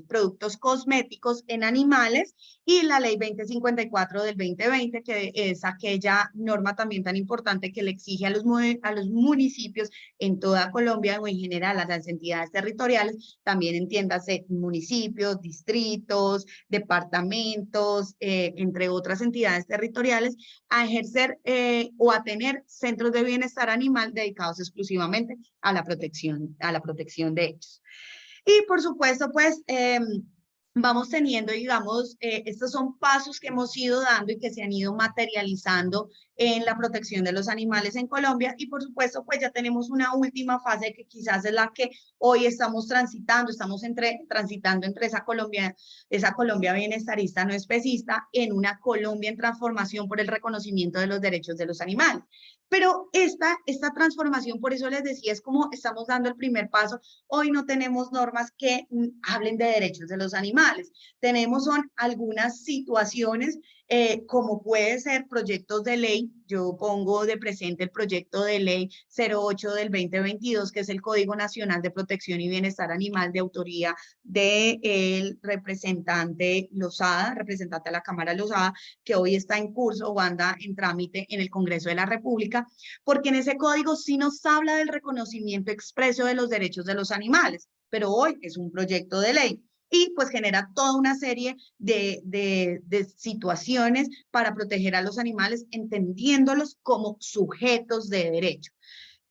productos cosméticos en animales, y la ley 2054 del 2020, que es aquella norma también tan importante que le exige a los municipios en toda Colombia o en general a las entidades territoriales, también entiéndase municipios, distritos, departamentos, entre otras entidades territoriales, a ejercer o a tener centros de bienestar animal dedicados exclusivamente a la protección de ellos. Y por supuesto, pues, vamos teniendo, digamos, estos son pasos que hemos ido dando y que se han ido materializando en la protección de los animales en Colombia. Y por supuesto, pues ya tenemos una última fase que quizás es la que hoy estamos transitando, transitando entre esa Colombia bienestarista no especista en una Colombia en transformación por el reconocimiento de los derechos de los animales. Pero esta transformación, por eso les decía, es como estamos dando el primer paso. Hoy no tenemos normas que hablen de derechos de los animales. Tenemos algunas situaciones como puede ser proyectos de ley. Yo pongo de presente el proyecto de ley 08 del 2022, que es el Código Nacional de Protección y Bienestar Animal, de autoría del representante Lozada, representante de la Cámara Lozada, que hoy está en curso o anda en trámite en el Congreso de la República, porque en ese código sí nos habla del reconocimiento expreso de los derechos de los animales, pero hoy es un proyecto de ley. Y pues genera toda una serie de situaciones para proteger a los animales, entendiéndolos como sujetos de derecho.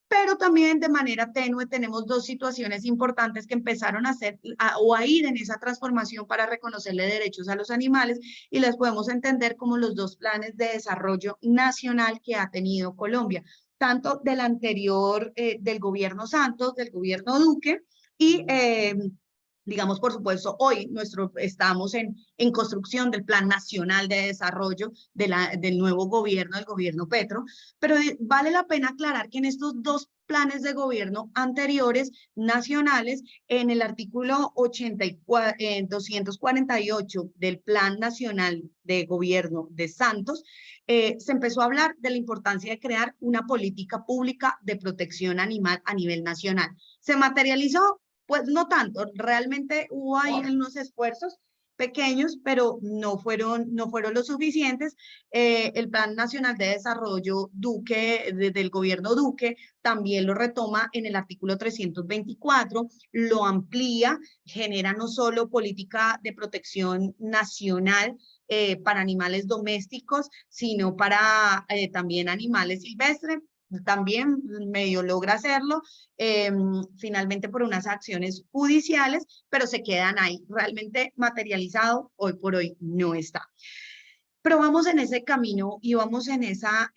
Pero también de manera tenue tenemos dos situaciones importantes que empezaron a ir en esa transformación para reconocerle derechos a los animales, y las podemos entender como los dos planes de desarrollo nacional que ha tenido Colombia, tanto del anterior, del gobierno Santos, del gobierno Duque, y Digamos, por supuesto, hoy estamos en construcción del Plan Nacional de Desarrollo del nuevo gobierno, del gobierno Petro, pero vale la pena aclarar que en estos dos planes de gobierno anteriores, nacionales, en el artículo 248 del Plan Nacional de Gobierno de Santos, se empezó a hablar de la importancia de crear una política pública de protección animal a nivel nacional. ¿Se materializó? Pues no tanto, realmente hubo ahí unos esfuerzos pequeños, pero no fueron lo suficientes. El Plan Nacional de Desarrollo Duque, del gobierno Duque, también lo retoma en el artículo 324, lo amplía, genera no solo política de protección nacional para animales domésticos, sino para también animales silvestres. También medio logra hacerlo, finalmente por unas acciones judiciales, pero se quedan ahí. Realmente materializado hoy por hoy no está. Pero vamos en ese camino y vamos en esa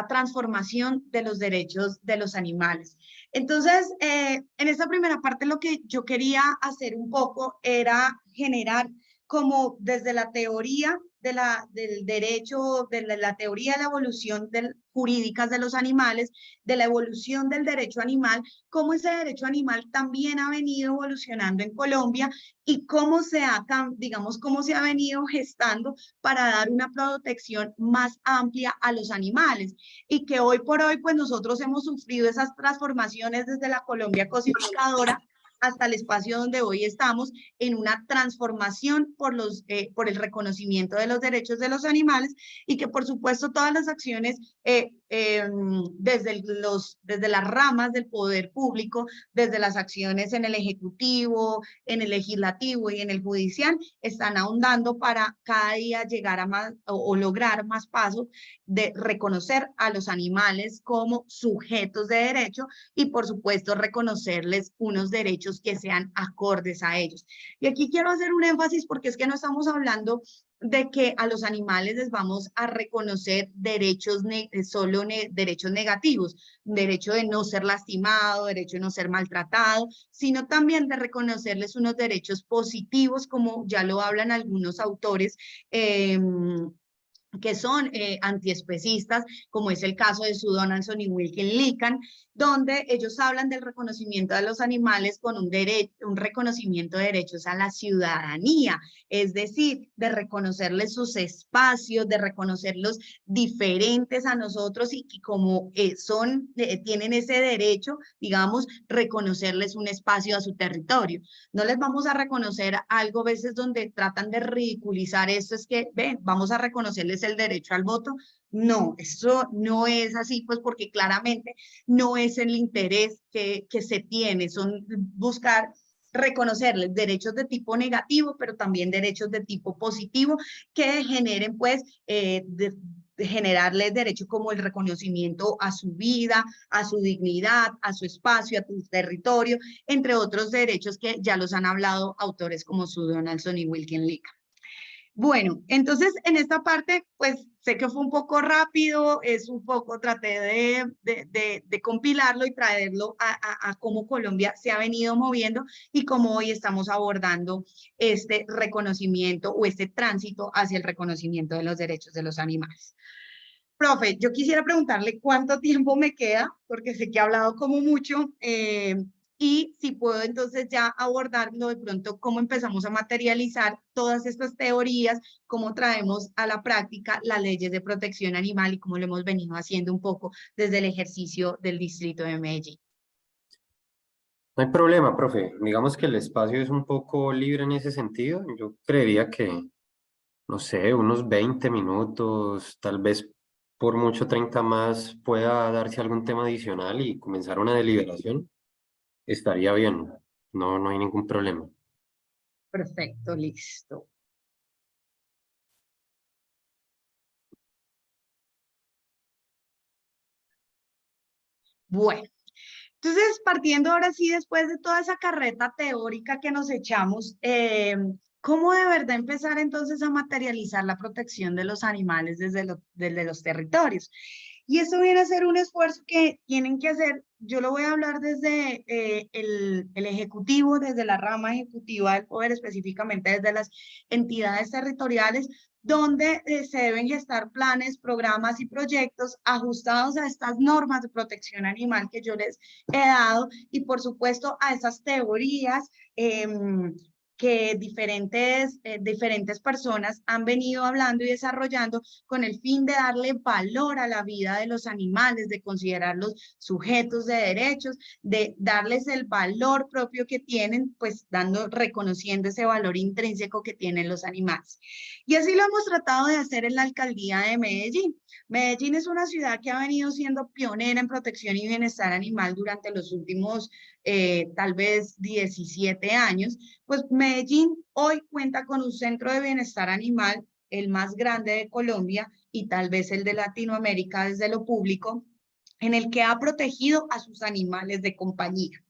transformación de los derechos de los animales. Entonces, en esta primera parte lo que yo quería hacer un poco era generar como desde la teoría del derecho, de la teoría de la evolución jurídicas de los animales, de la evolución del derecho animal, cómo ese derecho animal también ha venido evolucionando en Colombia y cómo se ha venido gestando para dar una protección más amplia a los animales y que hoy por hoy pues nosotros hemos sufrido esas transformaciones desde la Colombia cosificadora hasta el espacio donde hoy estamos, en una transformación por el reconocimiento de los derechos de los animales y que por supuesto todas las acciones desde las ramas del poder público, desde las acciones en el Ejecutivo, en el Legislativo y en el Judicial, están ahondando para cada día llegar a más o lograr más pasos de reconocer a los animales como sujetos de derecho y por supuesto reconocerles unos derechos que sean acordes a ellos. Y aquí quiero hacer un énfasis porque es que no estamos hablando de que a los animales les vamos a reconocer derechos derechos negativos, derecho de no ser lastimado, derecho de no ser maltratado, sino también de reconocerles unos derechos positivos, como ya lo hablan algunos autores, que son antiespecistas, como es el caso de Sue Donaldson y Wilkin Lican, donde ellos hablan del reconocimiento de los animales con un reconocimiento de derechos a la ciudadanía, es decir, de reconocerles sus espacios, de reconocerlos diferentes a nosotros y que como tienen ese derecho, digamos, reconocerles un espacio a su territorio. No les vamos a reconocer algo a veces donde tratan de ridiculizar esto, es que, ven, vamos a reconocerles el derecho al voto. No, eso no es así, pues porque claramente no es el interés que se tiene, son buscar reconocerles derechos de tipo negativo, pero también derechos de tipo positivo que generen, pues, generarles derechos como el reconocimiento a su vida, a su dignidad, a su espacio, a su territorio, entre otros derechos que ya los han hablado autores como Sue Donaldson y Wilkin Lican. Bueno, entonces en esta parte, pues sé que fue un poco rápido, traté de compilarlo y traerlo a cómo Colombia se ha venido moviendo y cómo hoy estamos abordando este reconocimiento o este tránsito hacia el reconocimiento de los derechos de los animales. Profe, yo quisiera preguntarle cuánto tiempo me queda, porque sé que he hablado como mucho, y si puedo entonces ya abordarlo de pronto, cómo empezamos a materializar todas estas teorías, cómo traemos a la práctica las leyes de protección animal y cómo lo hemos venido haciendo un poco desde el ejercicio del distrito de Medellín. No hay problema, profe. Digamos que el espacio es un poco libre en ese sentido. Yo creería que, no sé, unos 20 minutos, tal vez por mucho 30 más, pueda darse algún tema adicional y comenzar una deliberación. Estaría bien. No hay ningún problema. Perfecto, listo. Bueno, entonces partiendo ahora sí, después de toda esa carreta teórica que nos echamos, ¿cómo de verdad empezar entonces a materializar la protección de los animales desde los territorios? Y eso viene a ser un esfuerzo que tienen que hacer. Yo lo voy a hablar desde el Ejecutivo, desde la rama ejecutiva del Poder, específicamente desde las entidades territoriales, donde se deben gestar planes, programas y proyectos ajustados a estas normas de protección animal que yo les he dado y, por supuesto, a esas teorías que diferentes personas han venido hablando y desarrollando con el fin de darle valor a la vida de los animales, de considerarlos sujetos de derechos, de darles el valor propio que tienen, pues reconociendo ese valor intrínseco que tienen los animales. Y así lo hemos tratado de hacer en la alcaldía de Medellín. Medellín es una ciudad que ha venido siendo pionera en protección y bienestar animal durante los últimos tal vez 17 años. Pues Medellín hoy cuenta con un centro de bienestar animal, el más grande de Colombia y tal vez el de Latinoamérica desde lo público, en el que ha protegido a sus animales de compañía.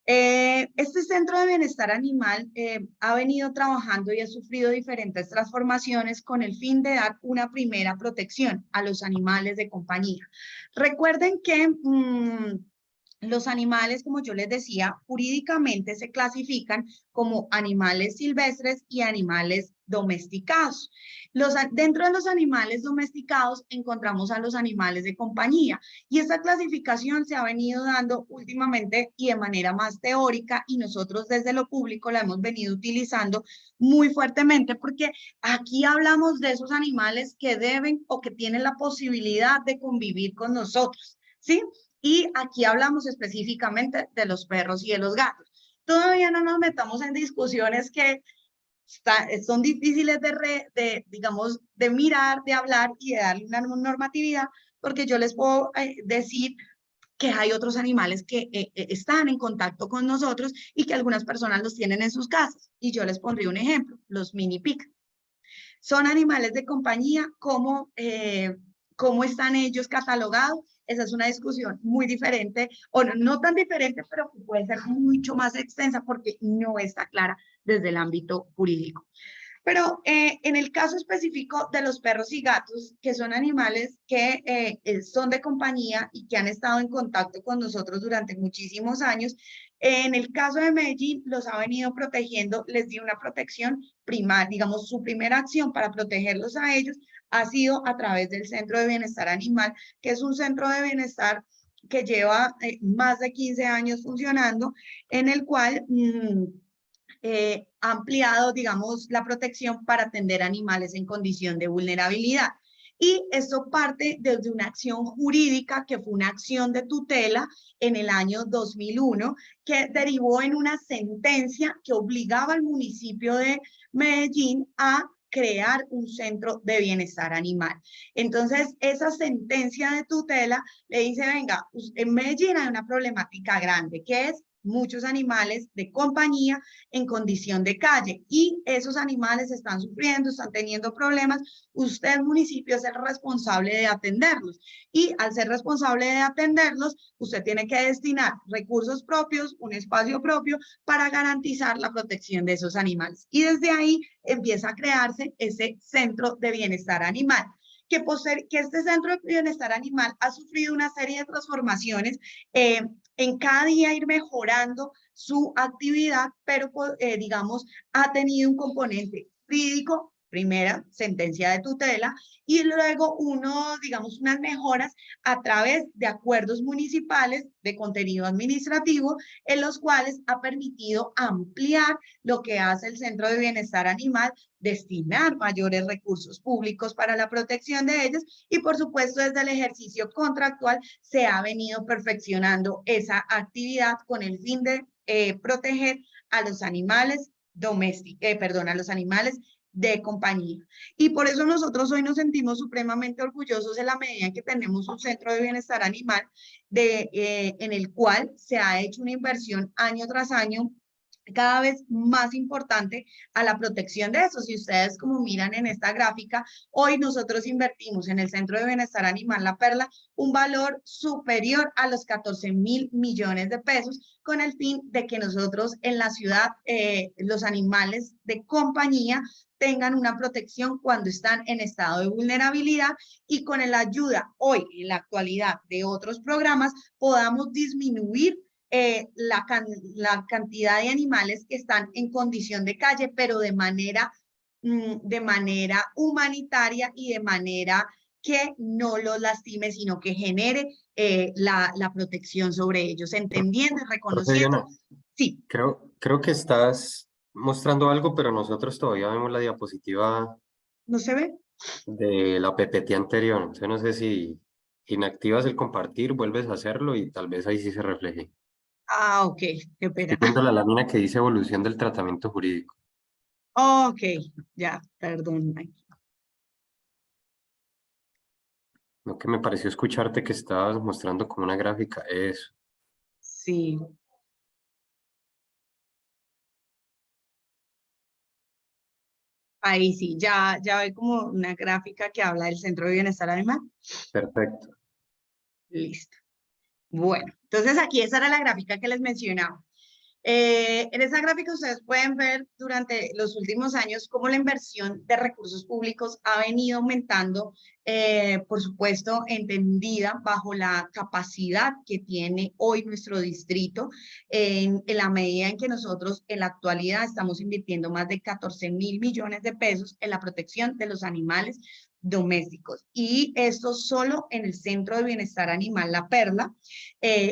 Este centro de bienestar animal ha venido trabajando y ha sufrido diferentes transformaciones con el fin de dar una primera protección a los animales de compañía. Recuerden que los animales, como yo les decía, jurídicamente se clasifican como animales silvestres y animales domesticados. Dentro de los animales domesticados encontramos a los animales de compañía y esta clasificación se ha venido dando últimamente y de manera más teórica y nosotros desde lo público la hemos venido utilizando muy fuertemente porque aquí hablamos de esos animales que deben o que tienen la posibilidad de convivir con nosotros, ¿sí? Y aquí hablamos específicamente de los perros y de los gatos. Todavía no nos metamos en discusiones que son difíciles digamos, de mirar, de hablar y de darle una normatividad, porque yo les puedo decir que hay otros animales que están en contacto con nosotros y que algunas personas los tienen en sus casas. Y yo les pondría un ejemplo, los mini pig. Son animales de compañía, ¿cómo están ellos catalogados? Esa es una discusión muy diferente, o no tan diferente, pero que puede ser mucho más extensa porque no está clara desde el ámbito jurídico. Pero en el caso específico de los perros y gatos, que son animales que son de compañía y que han estado en contacto con nosotros durante muchísimos años, en el caso de Medellín los ha venido protegiendo, les dio una protección primaria, digamos, su primera acción para protegerlos a ellos ha sido a través del Centro de Bienestar Animal, que es un centro de bienestar que lleva más de 15 años funcionando, en el cual ha ampliado, digamos, la protección para atender animales en condición de vulnerabilidad. Y esto parte desde una acción jurídica que fue una acción de tutela en el año 2001 que derivó en una sentencia que obligaba al municipio de Medellín a crear un centro de bienestar animal. Entonces, esa sentencia de tutela le dice, venga, en Medellín hay una problemática grande, que es muchos animales de compañía en condición de calle y esos animales están sufriendo, están teniendo problemas, usted municipio es el responsable de atenderlos y al ser responsable de atenderlos, usted tiene que destinar recursos propios, un espacio propio para garantizar la protección de esos animales y desde ahí empieza a crearse ese centro de bienestar animal. Que este centro de bienestar animal ha sufrido una serie de transformaciones en cada día ir mejorando su actividad, pero digamos, ha tenido un componente jurídico, primera sentencia de tutela, y luego digamos, unas mejoras a través de acuerdos municipales de contenido administrativo, en los cuales ha permitido ampliar lo que hace el Centro de Bienestar Animal, destinar mayores recursos públicos para la protección de ellos y por supuesto desde el ejercicio contractual se ha venido perfeccionando esa actividad con el fin de proteger a los animales domésticos, a los animales de compañía. Y por eso nosotros hoy nos sentimos supremamente orgullosos en la medida en que tenemos un centro de bienestar animal en el cual se ha hecho una inversión año tras año cada vez más importante a la protección de eso. Si ustedes como miran en esta gráfica, hoy nosotros invertimos en el Centro de Bienestar Animal La Perla un valor superior a los 14.000 millones de pesos con el fin de que nosotros en la ciudad, los animales de compañía tengan una protección cuando están en estado de vulnerabilidad y con la ayuda hoy en la actualidad de otros programas podamos disminuir la cantidad de animales que están en condición de calle, pero de manera humanitaria y de manera que no los lastime, sino que genere la protección sobre ellos, entendiendo y Profe reconociendo. Diana, Sí, creo que estás mostrando algo, pero nosotros todavía vemos la diapositiva ¿no se ve? de la PPT anterior. Entonces no sé si inactivas el compartir, vuelves a hacerlo y tal vez ahí sí se refleje. Ah, ok, qué Estoy pena. viendo la lámina que dice evolución del tratamiento jurídico. Ok, ya, perdón. Lo que me pareció escucharte que estabas mostrando como una gráfica, eso. Sí. Ahí sí, ya ve como una gráfica que habla del Centro de Bienestar Animal. Perfecto. Listo. Bueno, entonces aquí esa era la gráfica que les mencionaba. En esa gráfica ustedes pueden ver durante los últimos años cómo la inversión de recursos públicos ha venido aumentando, por supuesto, entendida bajo la capacidad que tiene hoy nuestro distrito, en la medida en que nosotros en la actualidad estamos invirtiendo más de 14.000 millones de pesos en la protección de los animales domésticos. Y esto solo en el Centro de Bienestar Animal La Perla,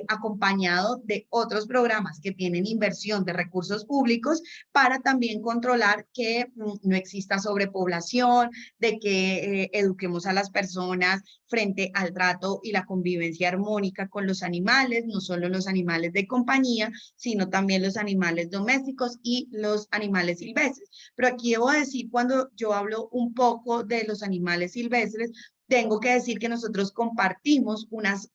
acompañado de otros programas que tienen inversión de recursos públicos para también controlar que no exista sobrepoblación, de que eduquemos a las personas frente al trato y la convivencia armónica con los animales, no solo los animales de compañía, sino también los animales domésticos y los animales silvestres. Pero aquí debo decir, cuando yo hablo un poco de los animales silvestres, tengo que decir que nosotros compartimos unas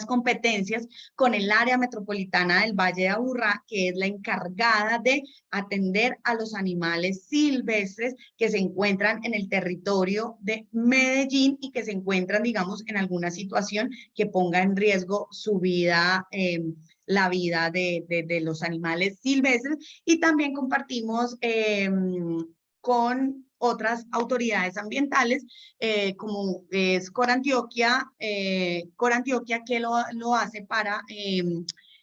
competencias con el área metropolitana del Valle de Aburrá, que es la encargada de atender a los animales silvestres que se encuentran en el territorio de Medellín y que se encuentran, digamos, en alguna situación que ponga en riesgo su vida, la vida de los animales silvestres. Y también compartimos con otras autoridades ambientales, como es Corantioquia, Corantioquia que lo hace para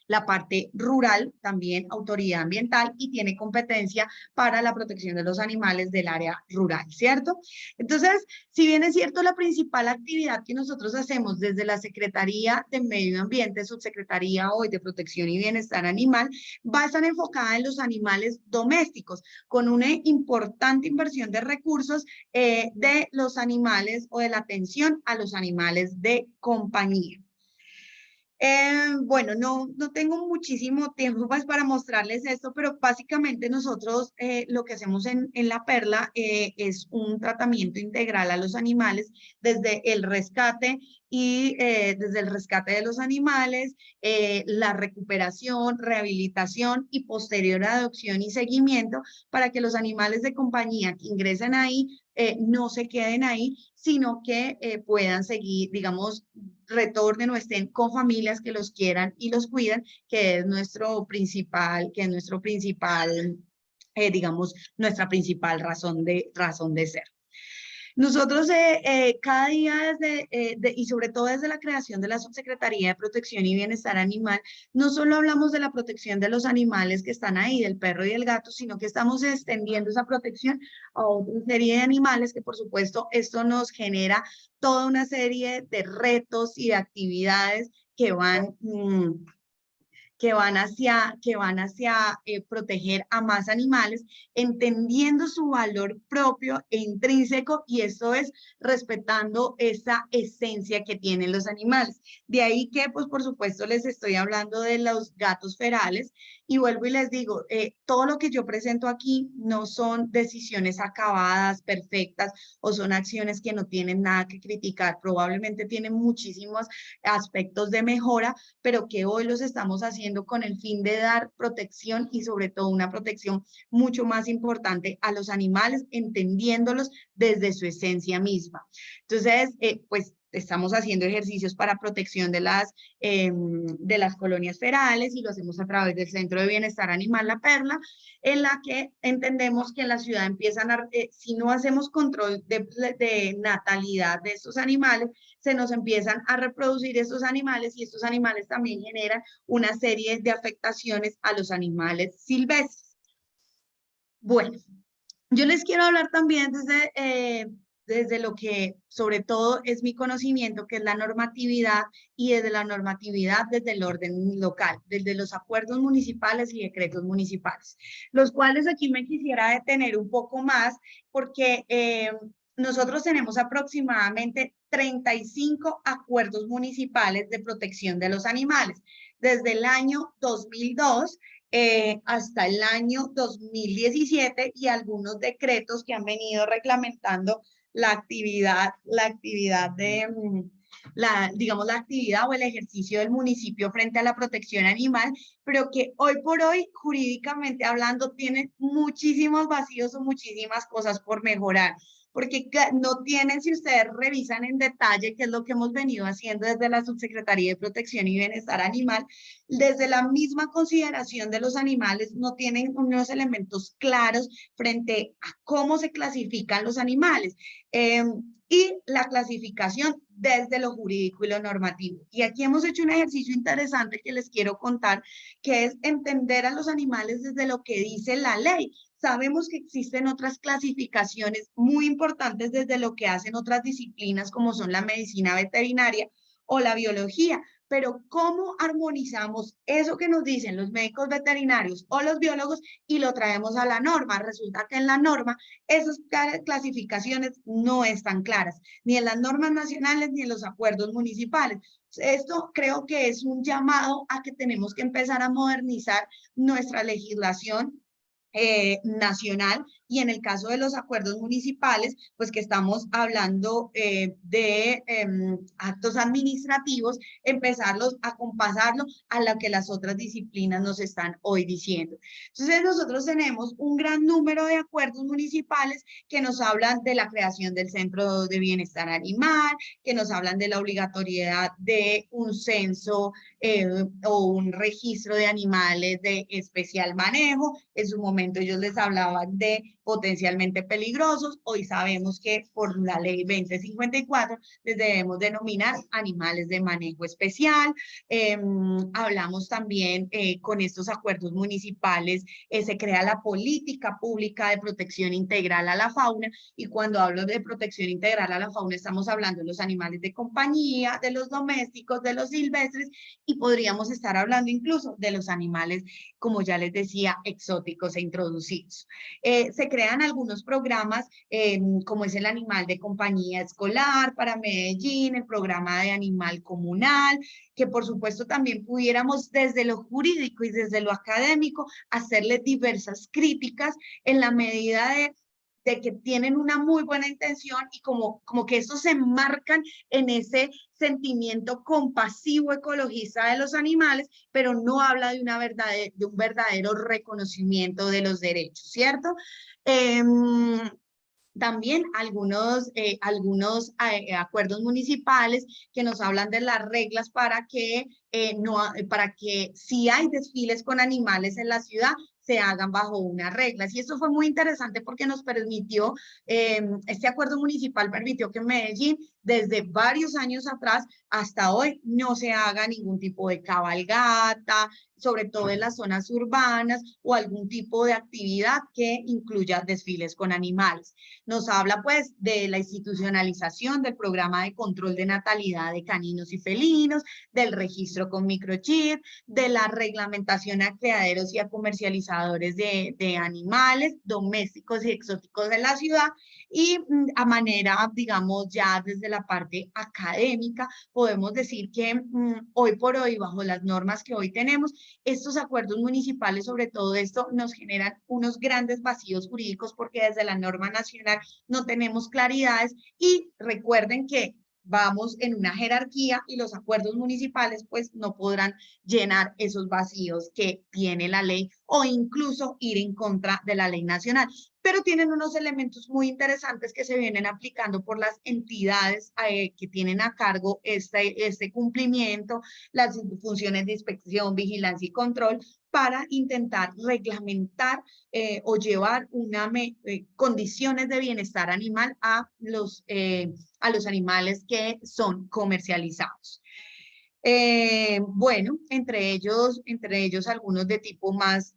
la parte rural, también autoridad ambiental, y tiene competencia para la protección de los animales del área rural, ¿cierto? Entonces, si bien es cierto, la principal actividad que nosotros hacemos desde la Secretaría de Medio Ambiente, Subsecretaría hoy de Protección y Bienestar Animal, va a estar enfocada en los animales domésticos, con una importante inversión de recursos de los animales o de la atención a los animales de compañía. Bueno, no tengo muchísimo tiempo pues, para mostrarles esto, pero básicamente nosotros lo que hacemos en La Perla es un tratamiento integral a los animales desde el rescate y desde el rescate de los animales, la recuperación, rehabilitación y posterior adopción y seguimiento para que los animales de compañía que ingresen ahí no se queden ahí, sino que puedan seguir, digamos, retornen o estén con familias que los quieran y los cuidan, que es nuestro principal, digamos, nuestra principal razón de ser. Nosotros cada día y sobre todo desde la creación de la Subsecretaría de Protección y Bienestar Animal, no solo hablamos de la protección de los animales que están ahí, del perro y del gato, sino que estamos extendiendo esa protección a otra serie de animales que por supuesto esto nos genera toda una serie de retos y de actividades que van hacia proteger a más animales, entendiendo su valor propio e intrínseco, y eso es respetando esa esencia que tienen los animales. De ahí que, pues, por supuesto, les estoy hablando de los gatos ferales, y vuelvo y les digo, todo lo que yo presento aquí no son decisiones acabadas, perfectas, o son acciones que no tienen nada que criticar, probablemente tienen muchísimos aspectos de mejora, pero que hoy los estamos haciendo haciendo con el fin de dar protección y sobre todo una protección mucho más importante a los animales, entendiéndolos desde su esencia misma. Entonces, pues estamos haciendo ejercicios para protección de las colonias ferales y lo hacemos a través del Centro de Bienestar Animal La Perla, en la que entendemos que en la ciudad empiezan a, si no hacemos control de natalidad de estos animales, se nos empiezan a reproducir estos animales y estos animales también generan una serie de afectaciones a los animales silvestres. Bueno, yo les quiero hablar también desde lo que sobre todo es mi conocimiento, que es la normatividad, y desde la normatividad desde el orden local, desde los acuerdos municipales y decretos municipales, los cuales aquí me quisiera detener un poco más porque nosotros tenemos aproximadamente 35 acuerdos municipales de protección de los animales. Desde el año 2002 hasta el año 2017 y algunos decretos que han venido reglamentando la actividad digamos, la actividad o el ejercicio del municipio frente a la protección animal, pero que hoy por hoy, jurídicamente hablando, tienen muchísimos vacíos o muchísimas cosas por mejorar. Porque no tienen, si ustedes revisan en detalle, qué es lo que hemos venido haciendo desde la Subsecretaría de Protección y Bienestar Animal, desde la misma consideración de los animales, no tienen unos elementos claros frente a cómo se clasifican los animales. Y la clasificación desde lo jurídico y lo normativo. Y aquí hemos hecho un ejercicio interesante que les quiero contar, que es entender a los animales desde lo que dice la ley. Sabemos que existen otras clasificaciones muy importantes desde lo que hacen otras disciplinas como son la medicina veterinaria o la biología, pero ¿cómo armonizamos eso que nos dicen los médicos veterinarios o los biólogos y lo traemos a la norma? Resulta que en la norma esas clasificaciones no están claras, ni en las normas nacionales ni en los acuerdos municipales. Esto creo que es un llamado a que tenemos que empezar a modernizar nuestra legislación nacional, y en el caso de los acuerdos municipales, pues que estamos hablando de actos administrativos, empezarlos a compasarlos a lo que las otras disciplinas nos están hoy diciendo. Entonces nosotros tenemos un gran número de acuerdos municipales que nos hablan de la creación del Centro de Bienestar Animal, que nos hablan de la obligatoriedad de un censo o un registro de animales de especial manejo. En su momento ellos les hablaban de potencialmente peligrosos. Hoy sabemos que por la ley 2054 les debemos denominar animales de manejo especial. Hablamos también con estos acuerdos municipales, se crea la política pública de protección integral a la fauna, y cuando hablo de protección integral a la fauna estamos hablando de los animales de compañía, de los domésticos, de los silvestres, y podríamos estar hablando incluso de los animales, como ya les decía, exóticos e introducidos. Se crean algunos programas, como es el animal de compañía escolar para Medellín, el programa de animal comunal, que por supuesto también pudiéramos desde lo jurídico y desde lo académico hacerle diversas críticas en la medida de que tienen una muy buena intención, y como que estos se enmarcan en ese sentimiento compasivo ecologista de los animales, pero no habla de un verdadero reconocimiento de los derechos, ¿cierto? También algunos acuerdos municipales que nos hablan de las reglas para que si hay desfiles con animales en la ciudad, se hagan bajo unas reglas. Y esto fue muy interesante porque nos permitió, este acuerdo municipal permitió que en Medellín, desde varios años atrás hasta hoy, no se haga ningún tipo de cabalgata, sobre todo en las zonas urbanas, o algún tipo de actividad que incluya desfiles con animales. Nos habla pues de la institucionalización del programa de control de natalidad de caninos y felinos, del registro con microchip, de la reglamentación a criaderos y a comercializadores de animales domésticos y exóticos en la ciudad, y a manera, digamos, ya desde la parte académica, podemos decir que hoy por hoy, bajo las normas que hoy tenemos, estos acuerdos municipales, sobre todo esto, nos generan unos grandes vacíos jurídicos porque desde la norma nacional no tenemos claridades. Y recuerden que vamos en una jerarquía y los acuerdos municipales pues no podrán llenar esos vacíos que tiene la ley o incluso ir en contra de la ley nacional. Pero tienen unos elementos muy interesantes que se vienen aplicando por las entidades que tienen a cargo este cumplimiento, las funciones de inspección, vigilancia y control, para intentar reglamentar o llevar condiciones de bienestar animal a los animales que son comercializados. Bueno, entre ellos algunos de tipo más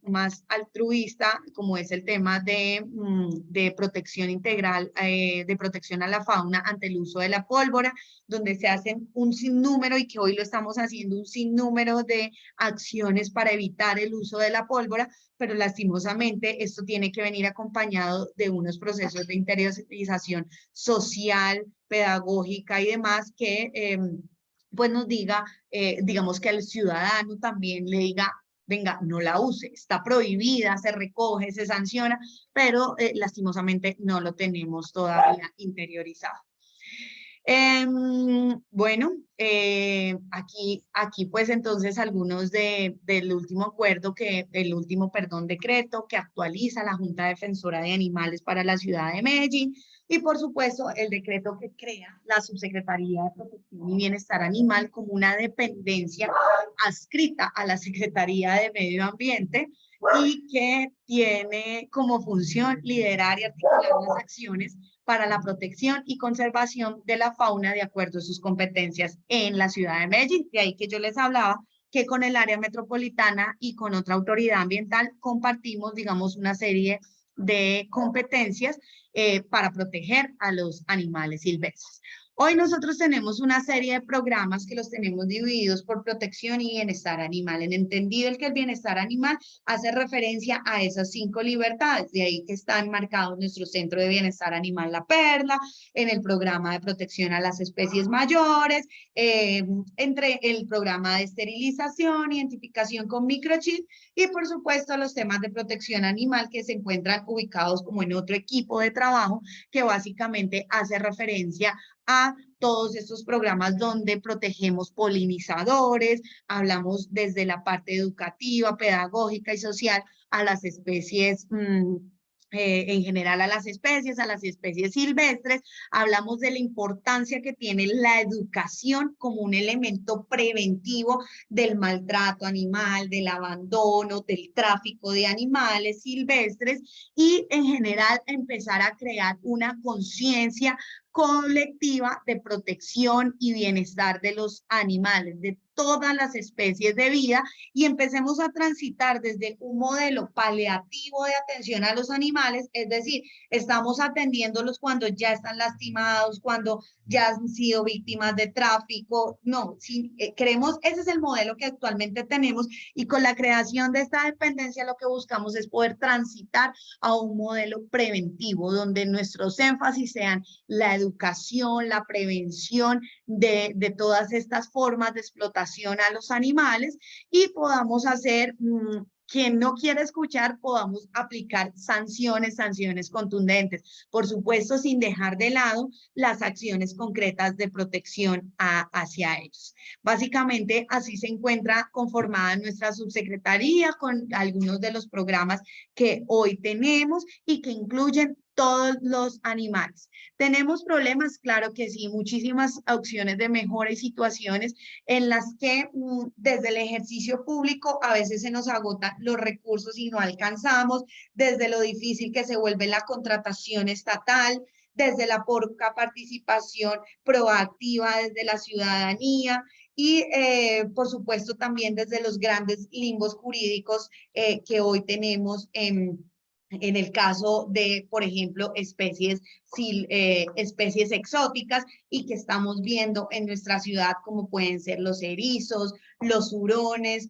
altruista, como es el tema de protección integral, de protección a la fauna ante el uso de la pólvora, donde se hacen un sinnúmero, y que hoy lo estamos haciendo, un sinnúmero de acciones para evitar el uso de la pólvora, pero lastimosamente esto tiene que venir acompañado de unos procesos de interiorización social, pedagógica y demás que pues nos diga, digamos que al ciudadano también le diga, venga, no la use, está prohibida, se recoge, se sanciona, pero lastimosamente no lo tenemos todavía interiorizado. Bueno, aquí pues entonces algunos del último acuerdo, decreto que actualiza la Junta Defensora de Animales para la ciudad de Medellín, y por supuesto el decreto que crea la Subsecretaría de Protección y Bienestar Animal como una dependencia adscrita a la Secretaría de Medio Ambiente y que tiene como función liderar y articular las acciones para la protección y conservación de la fauna de acuerdo a sus competencias en la ciudad de Medellín. De ahí que yo les hablaba que con el área metropolitana y con otra autoridad ambiental compartimos, digamos, una serie de competencias para proteger a los animales silvestres. Hoy nosotros tenemos una serie de programas que los tenemos divididos por protección y bienestar animal, en entendido el que el bienestar animal hace referencia a esas 5 libertades, de ahí que están marcados nuestro Centro de Bienestar Animal La Perla, en el programa de protección a las especies mayores, entre el programa de esterilización, identificación con microchip y por supuesto los temas de protección animal que se encuentran ubicados como en otro equipo de trabajo que básicamente hace referencia a todos estos programas donde protegemos polinizadores, hablamos desde la parte educativa, pedagógica y social a las especies en general a las especies silvestres, hablamos de la importancia que tiene la educación como un elemento preventivo del maltrato animal, del abandono, del tráfico de animales silvestres y en general empezar a crear una conciencia colectiva de protección y bienestar de los animales, de todas las especies de vida, y empecemos a transitar desde un modelo paliativo de atención a los animales, es decir, estamos atendiéndolos cuando ya están lastimados, cuando ya han sido víctimas de tráfico, no, sí, creemos, ese es el modelo que actualmente tenemos, y con la creación de esta dependencia lo que buscamos es poder transitar a un modelo preventivo, donde nuestros énfasis sean la educación, la prevención de todas estas formas de explotación a los animales y podamos hacer, quien no quiere escuchar, podamos aplicar sanciones contundentes, por supuesto sin dejar de lado las acciones concretas de protección hacia ellos. Básicamente así se encuentra conformada nuestra subsecretaría con algunos de los programas que hoy tenemos y que incluyen todos los animales. ¿Tenemos problemas? Claro que sí, muchísimas opciones de mejora y situaciones en las que desde el ejercicio público a veces se nos agotan los recursos y no alcanzamos, desde lo difícil que se vuelve la contratación estatal, desde la poca participación proactiva desde la ciudadanía y por supuesto también desde los grandes limbos jurídicos que hoy tenemos en el caso de, por ejemplo, especies exóticas y que estamos viendo en nuestra ciudad, como pueden ser los erizos, los hurones.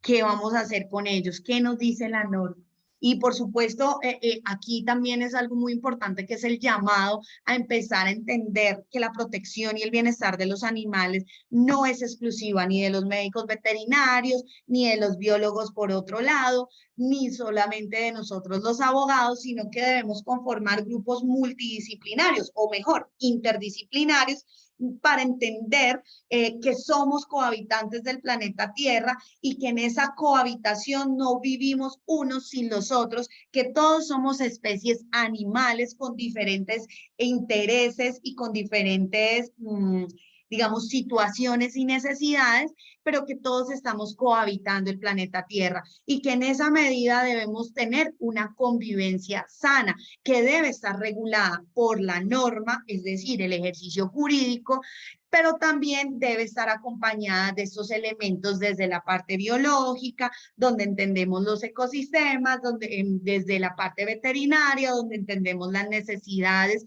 ¿Qué vamos a hacer con ellos? ¿Qué nos dice la norma? Y por supuesto, aquí también es algo muy importante que es el llamado a empezar a entender que la protección y el bienestar de los animales no es exclusiva ni de los médicos veterinarios, ni de los biólogos por otro lado. ni solamente de nosotros los abogados, sino que debemos conformar grupos multidisciplinarios, o mejor, interdisciplinarios, para entender que somos cohabitantes del planeta Tierra y que en esa cohabitación no vivimos unos sin los otros, que todos somos especies animales con diferentes intereses y con diferentes, digamos, situaciones y necesidades, pero que todos estamos cohabitando el planeta Tierra y que en esa medida debemos tener una convivencia sana que debe estar regulada por la norma, es decir, el ejercicio jurídico, pero también debe estar acompañada de estos elementos desde la parte biológica, donde entendemos los ecosistemas, desde la parte veterinaria, donde entendemos las necesidades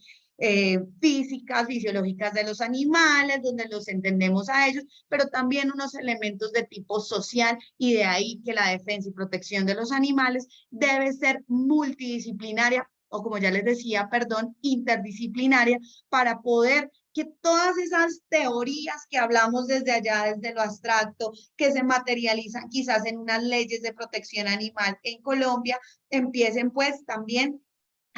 físicas, fisiológicas de los animales, donde los entendemos a ellos, pero también unos elementos de tipo social, y de ahí que la defensa y protección de los animales debe ser multidisciplinaria, o como ya les decía, perdón, interdisciplinaria, para poder que todas esas teorías que hablamos desde allá, desde lo abstracto, que se materializan quizás en unas leyes de protección animal en Colombia, empiecen pues también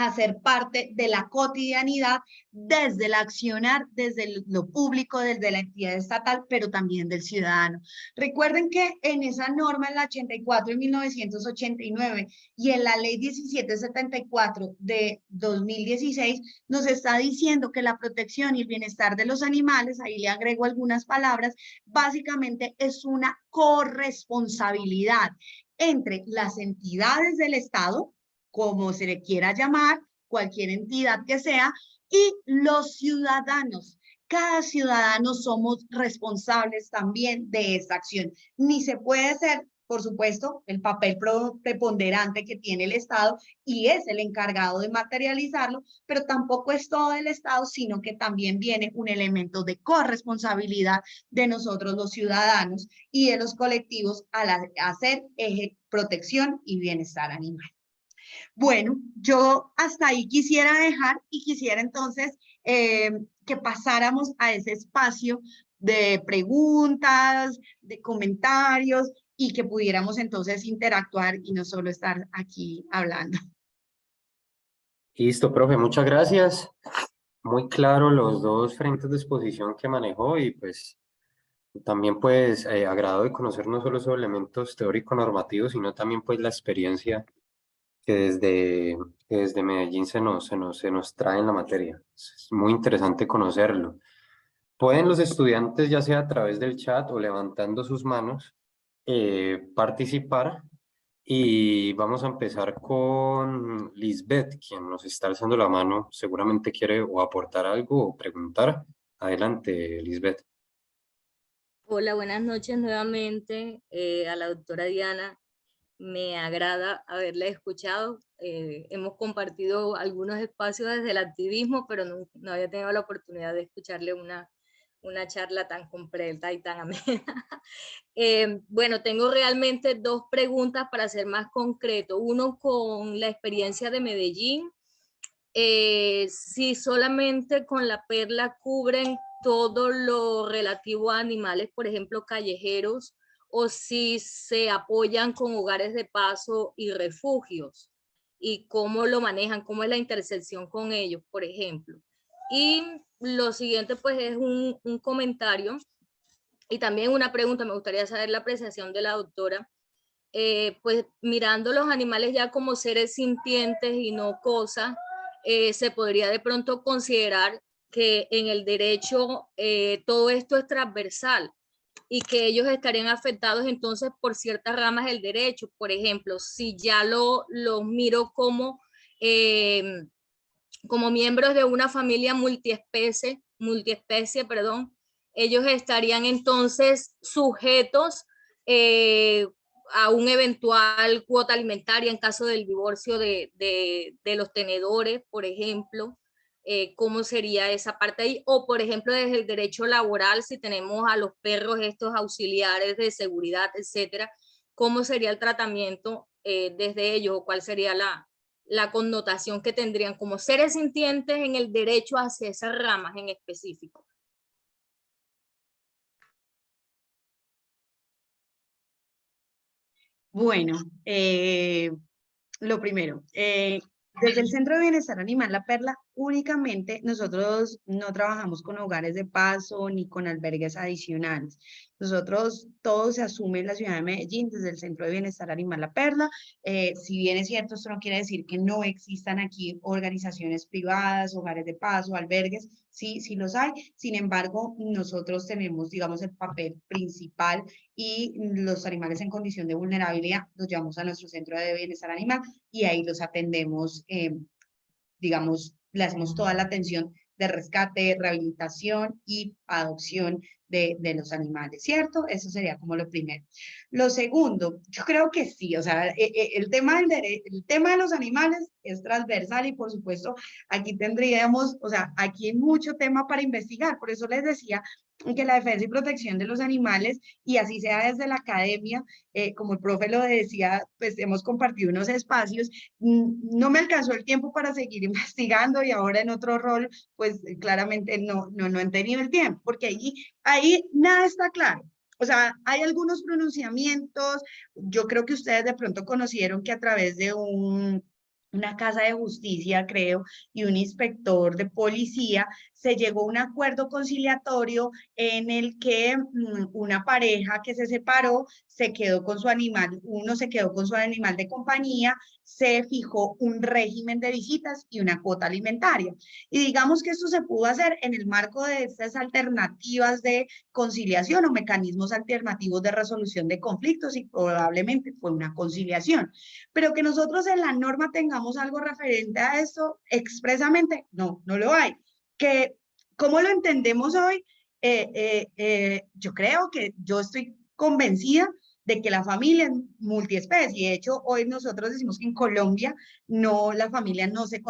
a ser parte de la cotidianidad desde el accionar, desde lo público, desde la entidad estatal, pero también del ciudadano. Recuerden que en esa norma, en la 84 de 1989 y en la ley 1774 de 2016, nos está diciendo que la protección y el bienestar de los animales, ahí le agrego algunas palabras, básicamente es una corresponsabilidad entre las entidades del Estado, como se le quiera llamar, cualquier entidad que sea, y los ciudadanos. Cada ciudadano somos responsables también de esta acción. Ni se puede ser, por supuesto, el papel preponderante que tiene el Estado y es el encargado de materializarlo, pero tampoco es todo el Estado, sino que también viene un elemento de corresponsabilidad de nosotros los ciudadanos y de los colectivos al hacer protección y bienestar animal. Bueno, yo hasta ahí quisiera dejar y quisiera entonces que pasáramos a ese espacio de preguntas, de comentarios y que pudiéramos entonces interactuar y no solo estar aquí hablando. Listo, profe, muchas gracias. Muy claro los dos frentes de exposición que manejó y pues también pues agrado de conocer no solo esos elementos teórico-normativos, sino también pues la experiencia que desde Medellín se nos trae en la materia. Es muy interesante conocerlo. Pueden los estudiantes, ya sea a través del chat o levantando sus manos, participar. Y vamos a empezar con Lisbeth, quien nos está alzando la mano. Seguramente quiere o aportar algo o preguntar. Adelante, Lisbeth. Hola, buenas noches nuevamente a la doctora Diana. Me agrada haberla escuchado. Hemos compartido algunos espacios desde el activismo, pero no había tenido la oportunidad de escucharle una charla tan completa y tan amena. Bueno, tengo realmente dos preguntas para ser más concreto. Uno con la experiencia de Medellín. Si solamente con la perla cubren todo lo relativo a animales, por ejemplo, callejeros, o si se apoyan con hogares de paso y refugios, y cómo lo manejan, cómo es la intersección con ellos, por ejemplo. Y lo siguiente, pues, es un comentario y también una pregunta. Me gustaría saber la apreciación de la doctora. Pues mirando los animales ya como seres sintientes y no cosas, se podría de pronto considerar que en el derecho todo esto es transversal y que ellos estarían afectados entonces por ciertas ramas del derecho. Por ejemplo, si ya lo miro como miembros de una familia multiespecie, perdón, ellos estarían entonces sujetos a un eventual cuota alimentaria en caso del divorcio de los tenedores, por ejemplo. ¿Cómo sería esa parte ahí? O, por ejemplo, desde el derecho laboral, si tenemos a los perros estos auxiliares de seguridad, etcétera, ¿cómo sería el tratamiento desde ellos, o cuál sería la connotación que tendrían como seres sintientes en el derecho hacia esas ramas en específico? Bueno, lo primero, desde el Centro de Bienestar Animal La Perla, únicamente nosotros no trabajamos con hogares de paso ni con albergues adicionales. Nosotros, todo se asume en la ciudad de Medellín desde el Centro de Bienestar Animal La Perla. Si bien es cierto, esto no quiere decir que no existan aquí organizaciones privadas, hogares de paso, albergues, sí, sí los hay. Sin embargo, nosotros tenemos, digamos, el papel principal y los animales en condición de vulnerabilidad los llevamos a nuestro Centro de Bienestar Animal y ahí los atendemos, digamos, le hacemos toda la atención de rescate, rehabilitación y adopción de los animales, ¿cierto? Eso sería como lo primero. Lo segundo, yo creo que sí, o sea, el tema el tema de los animales es transversal y por supuesto aquí tendríamos, o sea, aquí hay mucho tema para investigar, por eso les decía que la defensa y protección de los animales, y así sea desde la academia, como el profe lo decía, pues hemos compartido unos espacios. No me alcanzó el tiempo para seguir investigando y ahora en otro rol, pues claramente no he tenido el tiempo, porque ahí nada está claro. O sea, hay algunos pronunciamientos, yo creo que ustedes de pronto conocieron que a través de una casa de justicia, creo, y un inspector de policía, se llegó a un acuerdo conciliatorio en el que una pareja que se separó se quedó con su animal, uno se quedó con su animal de compañía, se fijó un régimen de visitas y una cuota alimentaria. Y digamos que esto se pudo hacer en el marco de estas alternativas de conciliación o mecanismos alternativos de resolución de conflictos y probablemente fue una conciliación. Pero que nosotros en la norma tengamos algo referente a esto expresamente, no lo hay. Que, ¿cómo lo entendemos hoy? Yo creo que yo estoy convencida de que la familia es multiespecie. De hecho, hoy nosotros decimos que en Colombia la familia no se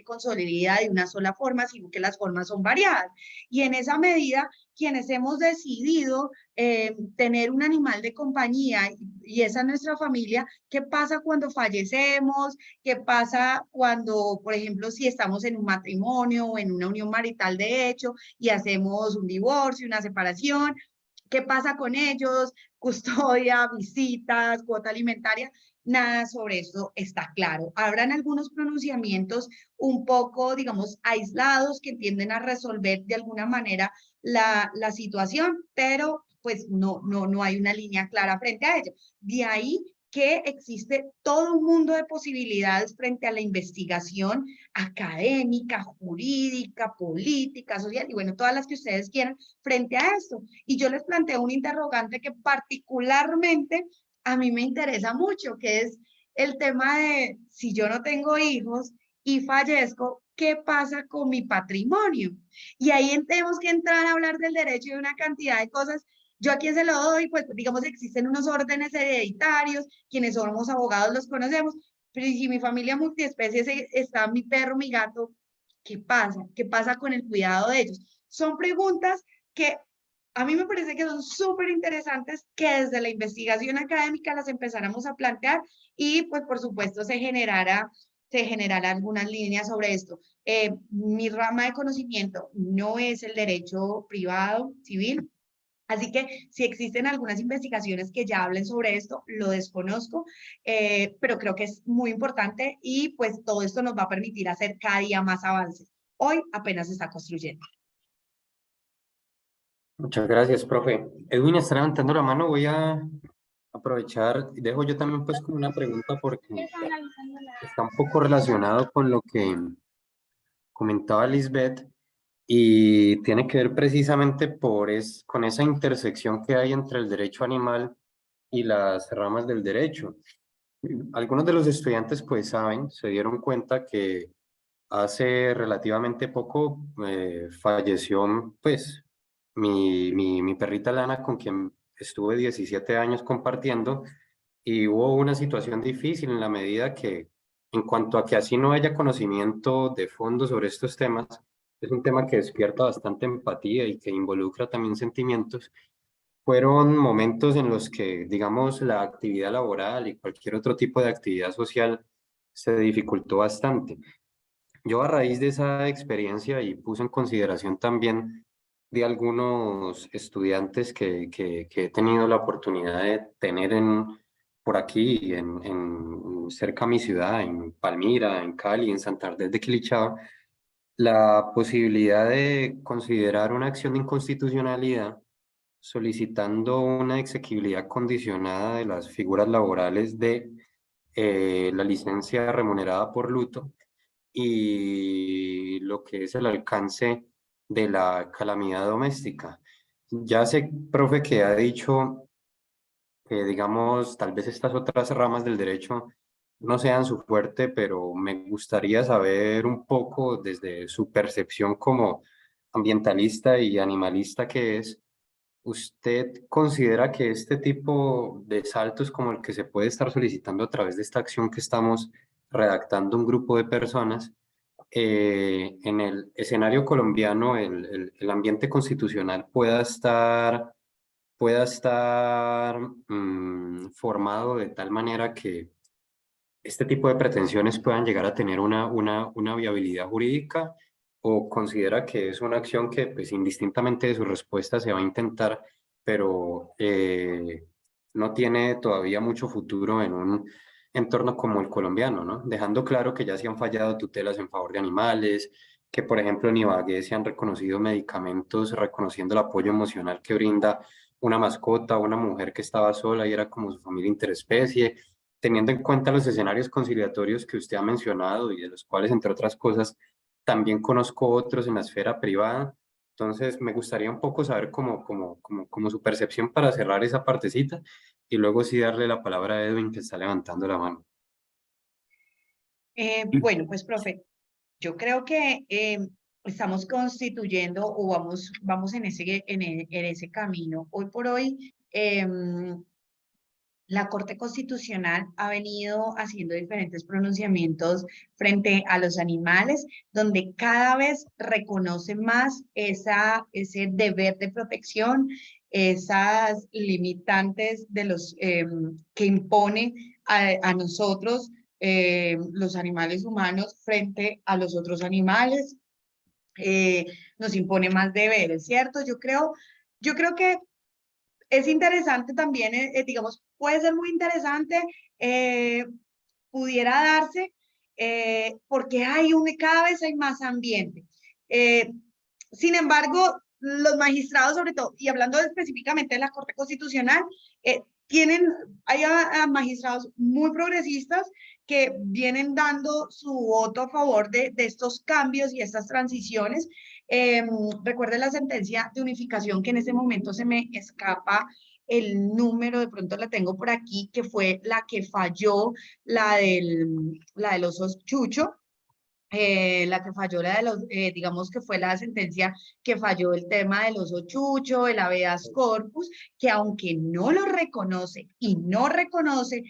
consolida de una sola forma, sino que las formas son variadas. Y en esa medida, quienes hemos decidido tener un animal de compañía y esa es nuestra familia, ¿qué pasa cuando fallecemos? ¿Qué pasa cuando, por ejemplo, si estamos en un matrimonio o en una unión marital de hecho y hacemos un divorcio, una separación? ¿Qué pasa con ellos? Custodia, visitas, cuota alimentaria, nada sobre eso está claro. Habrán algunos pronunciamientos un poco, digamos, aislados que tienden a resolver de alguna manera la situación, pero pues no hay una línea clara frente a ello. De ahí que existe todo un mundo de posibilidades frente a la investigación académica, jurídica, política, social, y bueno, todas las que ustedes quieran frente a esto. Y yo les planteo un interrogante que particularmente a mí me interesa mucho, que es el tema de si yo no tengo hijos y fallezco, ¿qué pasa con mi patrimonio? Y ahí tenemos que entrar a hablar del derecho de una cantidad de cosas. Yo a quién se lo doy, pues digamos existen unos órdenes hereditarios, quienes somos abogados los conocemos, pero si mi familia multiespecie está mi perro, mi gato, ¿qué pasa? ¿Qué pasa con el cuidado de ellos? Son preguntas que a mí me parece que son súper interesantes que desde la investigación académica las empezáramos a plantear y pues por supuesto se generara algunas líneas sobre esto. Mi rama de conocimiento no es el derecho privado civil, así que si existen algunas investigaciones que ya hablen sobre esto, lo desconozco, pero creo que es muy importante y pues todo esto nos va a permitir hacer cada día más avances. Hoy apenas se está construyendo. Muchas gracias, profe. Edwin está levantando la mano. Voy a aprovechar y dejo yo también pues como una pregunta porque está un poco relacionado con lo que comentaba Lisbeth y tiene que ver precisamente con esa intersección que hay entre el derecho animal y las ramas del derecho. Algunos de los estudiantes pues saben, se dieron cuenta que hace relativamente poco falleció pues mi perrita Lana con quien estuve 17 años compartiendo y hubo una situación difícil en la medida que en cuanto a que así no haya conocimiento de fondo sobre estos temas, es un tema que despierta bastante empatía y que involucra también sentimientos. Fueron momentos en los que, digamos, la actividad laboral y cualquier otro tipo de actividad social se dificultó bastante. Yo a raíz de esa experiencia y puse en consideración también de algunos estudiantes que he tenido la oportunidad de tener por aquí, cerca a mi ciudad, en Palmira, en Cali, en Santander de Quilichao, la posibilidad de considerar una acción de inconstitucionalidad solicitando una exequibilidad condicionada de las figuras laborales de la licencia remunerada por luto y lo que es el alcance de la calamidad doméstica. Ya sé, profe, que ha dicho que, digamos, tal vez estas otras ramas del derecho no sean su fuerte, pero me gustaría saber un poco desde su percepción como ambientalista y animalista que es, ¿usted considera que este tipo de saltos como el que se puede estar solicitando a través de esta acción que estamos redactando un grupo de personas, en el escenario colombiano, el ambiente constitucional pueda estar formado de tal manera que este tipo de pretensiones puedan llegar a tener una viabilidad jurídica, o considera que es una acción que, pues, indistintamente de su respuesta, se va a intentar, pero no tiene todavía mucho futuro en un entorno como el colombiano, ¿no? Dejando claro que ya se han fallado tutelas en favor de animales, que por ejemplo en Ibagué se han reconocido medicamentos reconociendo el apoyo emocional que brinda una mascota o una mujer que estaba sola y era como su familia interespecie, teniendo en cuenta los escenarios conciliatorios que usted ha mencionado y de los cuales, entre otras cosas, también conozco otros en la esfera privada. Entonces, me gustaría un poco saber cómo su percepción para cerrar esa partecita y luego sí darle la palabra a Edwin, que está levantando la mano. Bueno, pues, profe, yo creo que estamos constituyendo o vamos en ese camino. Hoy por hoy, la Corte Constitucional ha venido haciendo diferentes pronunciamientos frente a los animales, donde cada vez reconoce más ese deber de protección, esas limitantes que impone a nosotros, los animales humanos, frente a los otros animales. Nos impone más deberes, ¿cierto? Yo creo que es interesante también, digamos, puede ser muy interesante, pudiera darse, porque cada vez hay más ambiente. Sin embargo, los magistrados, sobre todo, y hablando específicamente de la Corte Constitucional, hay magistrados muy progresistas que vienen dando su voto a favor de estos cambios y estas transiciones. Recuerde la sentencia de unificación, que en ese momento se me escapa el número, de pronto la tengo por aquí, que fue la que falló, la del oso Chucho, la que falló digamos que fue la sentencia que falló el tema del oso Chucho, el habeas corpus, que aunque no lo reconoce y no reconoce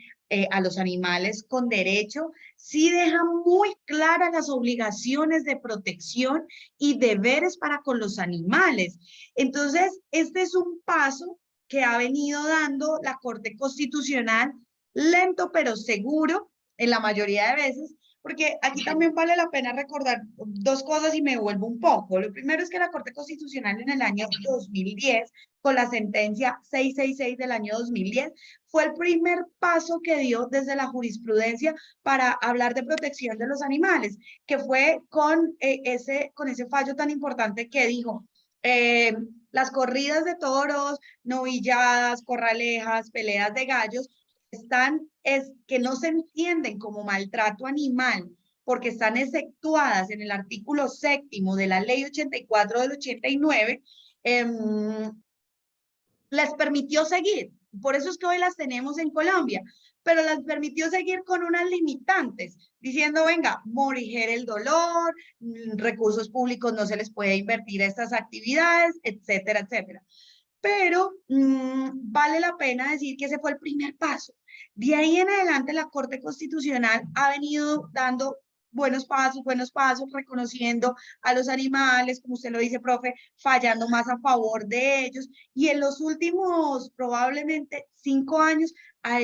a los animales con derecho, sí deja muy claras las obligaciones de protección y deberes para con los animales. Entonces, este es un paso que ha venido dando la Corte Constitucional, lento pero seguro en la mayoría de veces, porque aquí también vale la pena recordar dos cosas y me vuelvo un poco. Lo primero es que la Corte Constitucional en el año 2010, con la sentencia 666 del año 2010, fue el primer paso que dio desde la jurisprudencia para hablar de protección de los animales, que fue con ese fallo tan importante que dijo, las corridas de toros, novilladas, corralejas, peleas de gallos, que no se entienden como maltrato animal, porque están exceptuadas en el artículo 7º de la ley 84 del 89, les permitió seguir. Por eso es que hoy las tenemos en Colombia, pero las permitió seguir con unas limitantes, diciendo, venga, moriger el dolor, recursos públicos no se les puede invertir a estas actividades, etcétera, etcétera. Pero vale la pena decir que ese fue el primer paso. De ahí en adelante la Corte Constitucional ha venido dando buenos pasos, reconociendo a los animales, como usted lo dice, profe, fallando más a favor de ellos, y en los últimos probablemente 5 años ha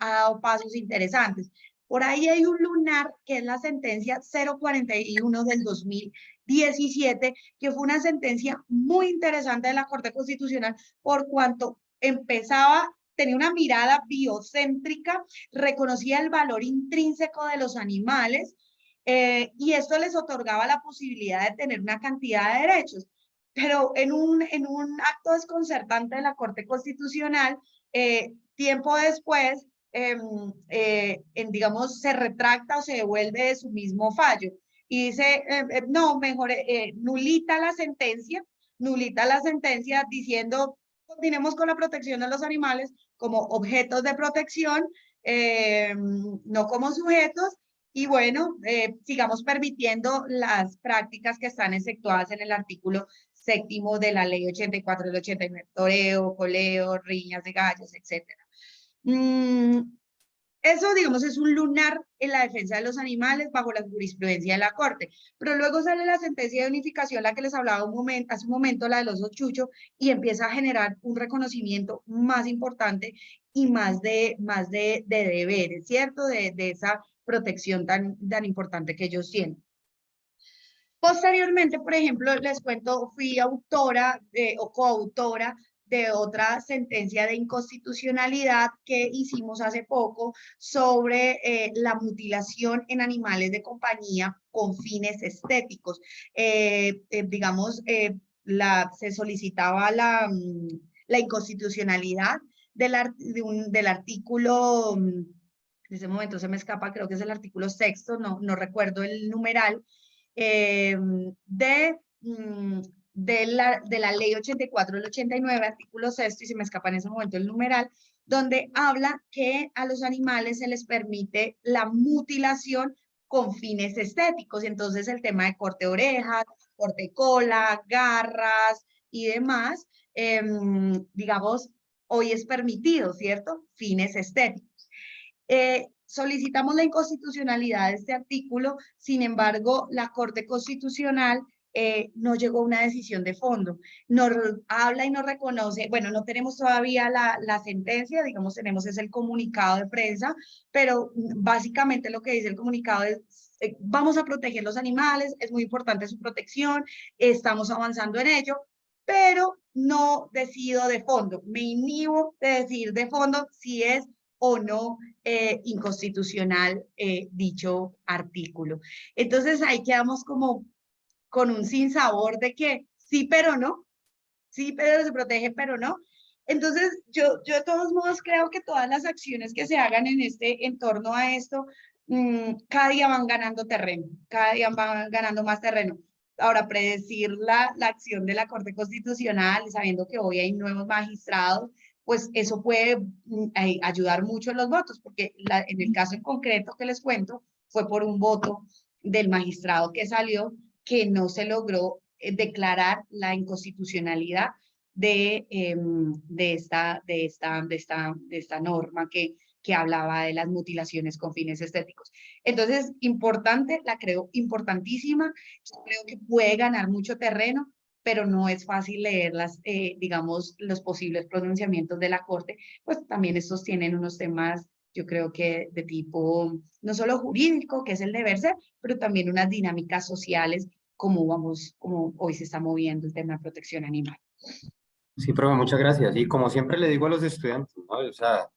dado pasos interesantes. Por ahí hay un lunar que es la sentencia 041 del 2017, que fue una sentencia muy interesante de la Corte Constitucional por cuanto empezaba tenía una mirada biocéntrica, reconocía el valor intrínseco de los animales, y esto les otorgaba la posibilidad de tener una cantidad de derechos. Pero en un acto desconcertante de la Corte Constitucional, tiempo después, digamos, se retracta o se devuelve de su mismo fallo y dice, no, mejor nulita la sentencia diciendo, continuemos con la protección de los animales como objetos de protección, no como sujetos, y bueno, sigamos permitiendo las prácticas que están exceptuadas en el artículo 7º de la ley 84 del 89, toreo, coleo, riñas de gallos, etc. Eso, digamos, es un lunar en la defensa de los animales bajo la jurisprudencia de la Corte. Pero luego sale la sentencia de unificación, la que les hablaba hace un momento, la del oso chucho, y empieza a generar un reconocimiento más importante y más de deberes, ¿cierto? De esa protección tan importante que ellos tienen. Posteriormente, por ejemplo, les cuento, fui autora o coautora de otra sentencia de inconstitucionalidad que hicimos hace poco sobre la mutilación en animales de compañía con fines estéticos. Digamos, se solicitaba la inconstitucionalidad del artículo, en ese momento se me escapa, creo que es el artículo 6º, no recuerdo el numeral, de la ley 84 del 89, artículo 6, y se me escapa en ese momento el numeral, donde habla que a los animales se les permite la mutilación con fines estéticos. Entonces el tema de corte de orejas, corte de cola, garras y demás, digamos, hoy es permitido, ¿cierto? Fines estéticos. Solicitamos la inconstitucionalidad de este artículo, sin embargo, la Corte Constitucional no llegó a una decisión de fondo. Nos habla y nos reconoce, bueno, no tenemos todavía la sentencia, digamos, tenemos es el comunicado de prensa, pero básicamente lo que dice el comunicado es, vamos a proteger los animales, es muy importante su protección, estamos avanzando en ello, pero no decido de fondo, me inhibo de decidir de fondo si es o no inconstitucional dicho artículo. Entonces ahí quedamos como con un sinsabor de que sí, pero no, sí, pero se protege, pero no. Entonces yo de todos modos creo que todas las acciones que se hagan en torno a esto, cada día van ganando terreno, cada día van ganando más terreno. Ahora, predecir la acción de la Corte Constitucional, sabiendo que hoy hay nuevos magistrados, pues eso puede ayudar mucho en los votos, porque en el caso en concreto que les cuento, fue por un voto del magistrado que salió que no se logró declarar la inconstitucionalidad de esta norma que hablaba de las mutilaciones con fines estéticos. Entonces, importante, la creo importantísima, yo creo que puede ganar mucho terreno, pero no es fácil leer digamos, los posibles pronunciamientos de la Corte, pues también estos tienen unos temas, yo creo que de tipo, no solo jurídico, que es el deber ser, pero también unas dinámicas sociales, como hoy se está moviendo el tema de protección animal. Sí, profe, muchas gracias. Y como siempre le digo a los estudiantes, ¿no? O sea,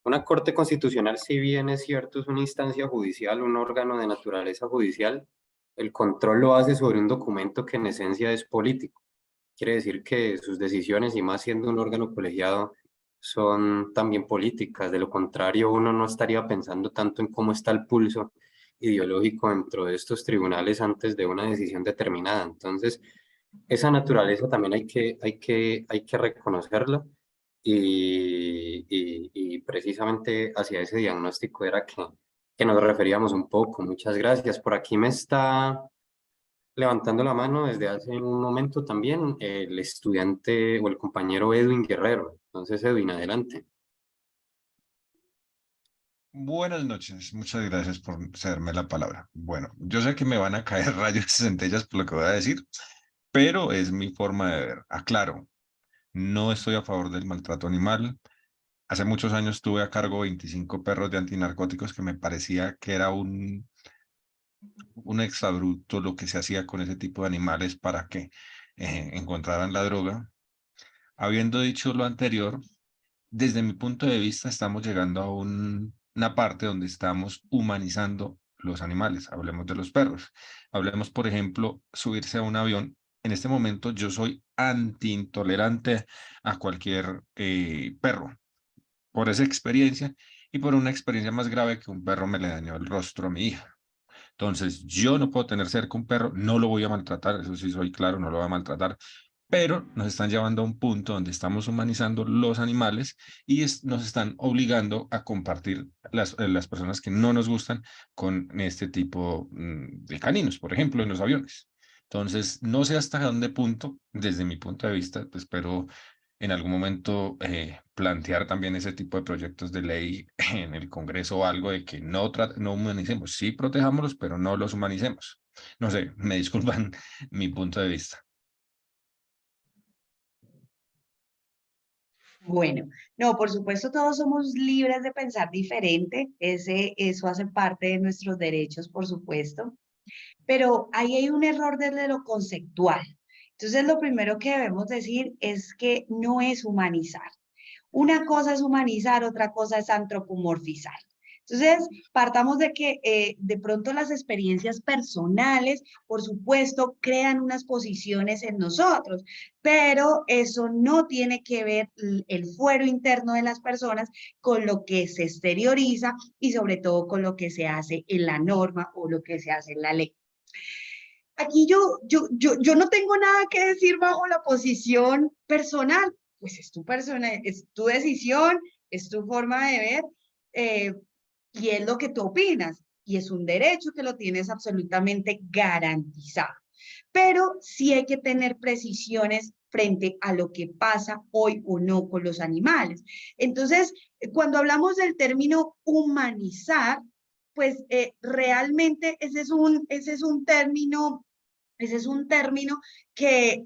una corte constitucional, si bien es cierto, es una instancia judicial, un órgano de naturaleza judicial, el control lo hace sobre un documento que en esencia es político. Quiere decir que sus decisiones, y más siendo un órgano colegiado, son también políticas. De lo contrario, uno no estaría pensando tanto en cómo está el pulso ideológico dentro de estos tribunales antes de una decisión determinada. Entonces, esa naturaleza también hay que reconocerla, y precisamente hacia ese diagnóstico era que nos referíamos un poco. Muchas gracias. Por aquí me está levantando la mano desde hace un momento también el estudiante o el compañero Edwin Guerrero. Entonces, Edwin, adelante. Buenas noches, muchas gracias por cederme la palabra. Bueno, yo sé que me van a caer rayos y centellas por lo que voy a decir, pero es mi forma de ver. Aclaro, no estoy a favor del maltrato animal. Hace muchos años tuve a cargo 25 perros de antinarcóticos que me parecía que era un exabrupto lo que se hacía con ese tipo de animales para que encontraran la droga. Habiendo dicho lo anterior, desde mi punto de vista, estamos llegando a una parte donde estamos humanizando los animales. Hablemos de los perros. Hablemos, por ejemplo, subirse a un avión. En este momento yo soy anti-intolerante a cualquier perro por esa experiencia y por una experiencia más grave que un perro me le dañó el rostro a mi hija. Entonces, yo no puedo tener cerca un perro, no lo voy a maltratar, eso sí soy claro, no lo voy a maltratar, pero nos están llevando a un punto donde estamos humanizando los animales y nos están obligando a compartir las personas que no nos gustan con este tipo de caninos, por ejemplo, en los aviones. Entonces, no sé hasta dónde punto, desde mi punto de vista, espero en algún momento plantear también ese tipo de proyectos de ley en el Congreso o algo de que no humanicemos, sí protejámoslos, pero no los humanicemos. No sé, me disculpan mi punto de vista. Bueno, no, por supuesto todos somos libres de pensar diferente, eso hace parte de nuestros derechos, por supuesto, pero ahí hay un error desde lo conceptual. Entonces, lo primero que debemos decir es que no es humanizar. Una cosa es humanizar, otra cosa es antropomorfizar. Entonces, partamos de que de pronto las experiencias personales, por supuesto, crean unas posiciones en nosotros, pero eso no tiene que ver el fuero interno de las personas con lo que se exterioriza y sobre todo con lo que se hace en la norma o lo que se hace en la ley. Aquí yo no tengo nada que decir bajo la posición personal, pues es tu persona, es tu decisión, es tu forma de ver, eh, y es lo que tú opinas, y es un derecho que lo tienes absolutamente garantizado. Pero sí hay que tener precisiones frente a lo que pasa hoy o no con los animales. Entonces, cuando hablamos del término humanizar, pues realmente ese es un término que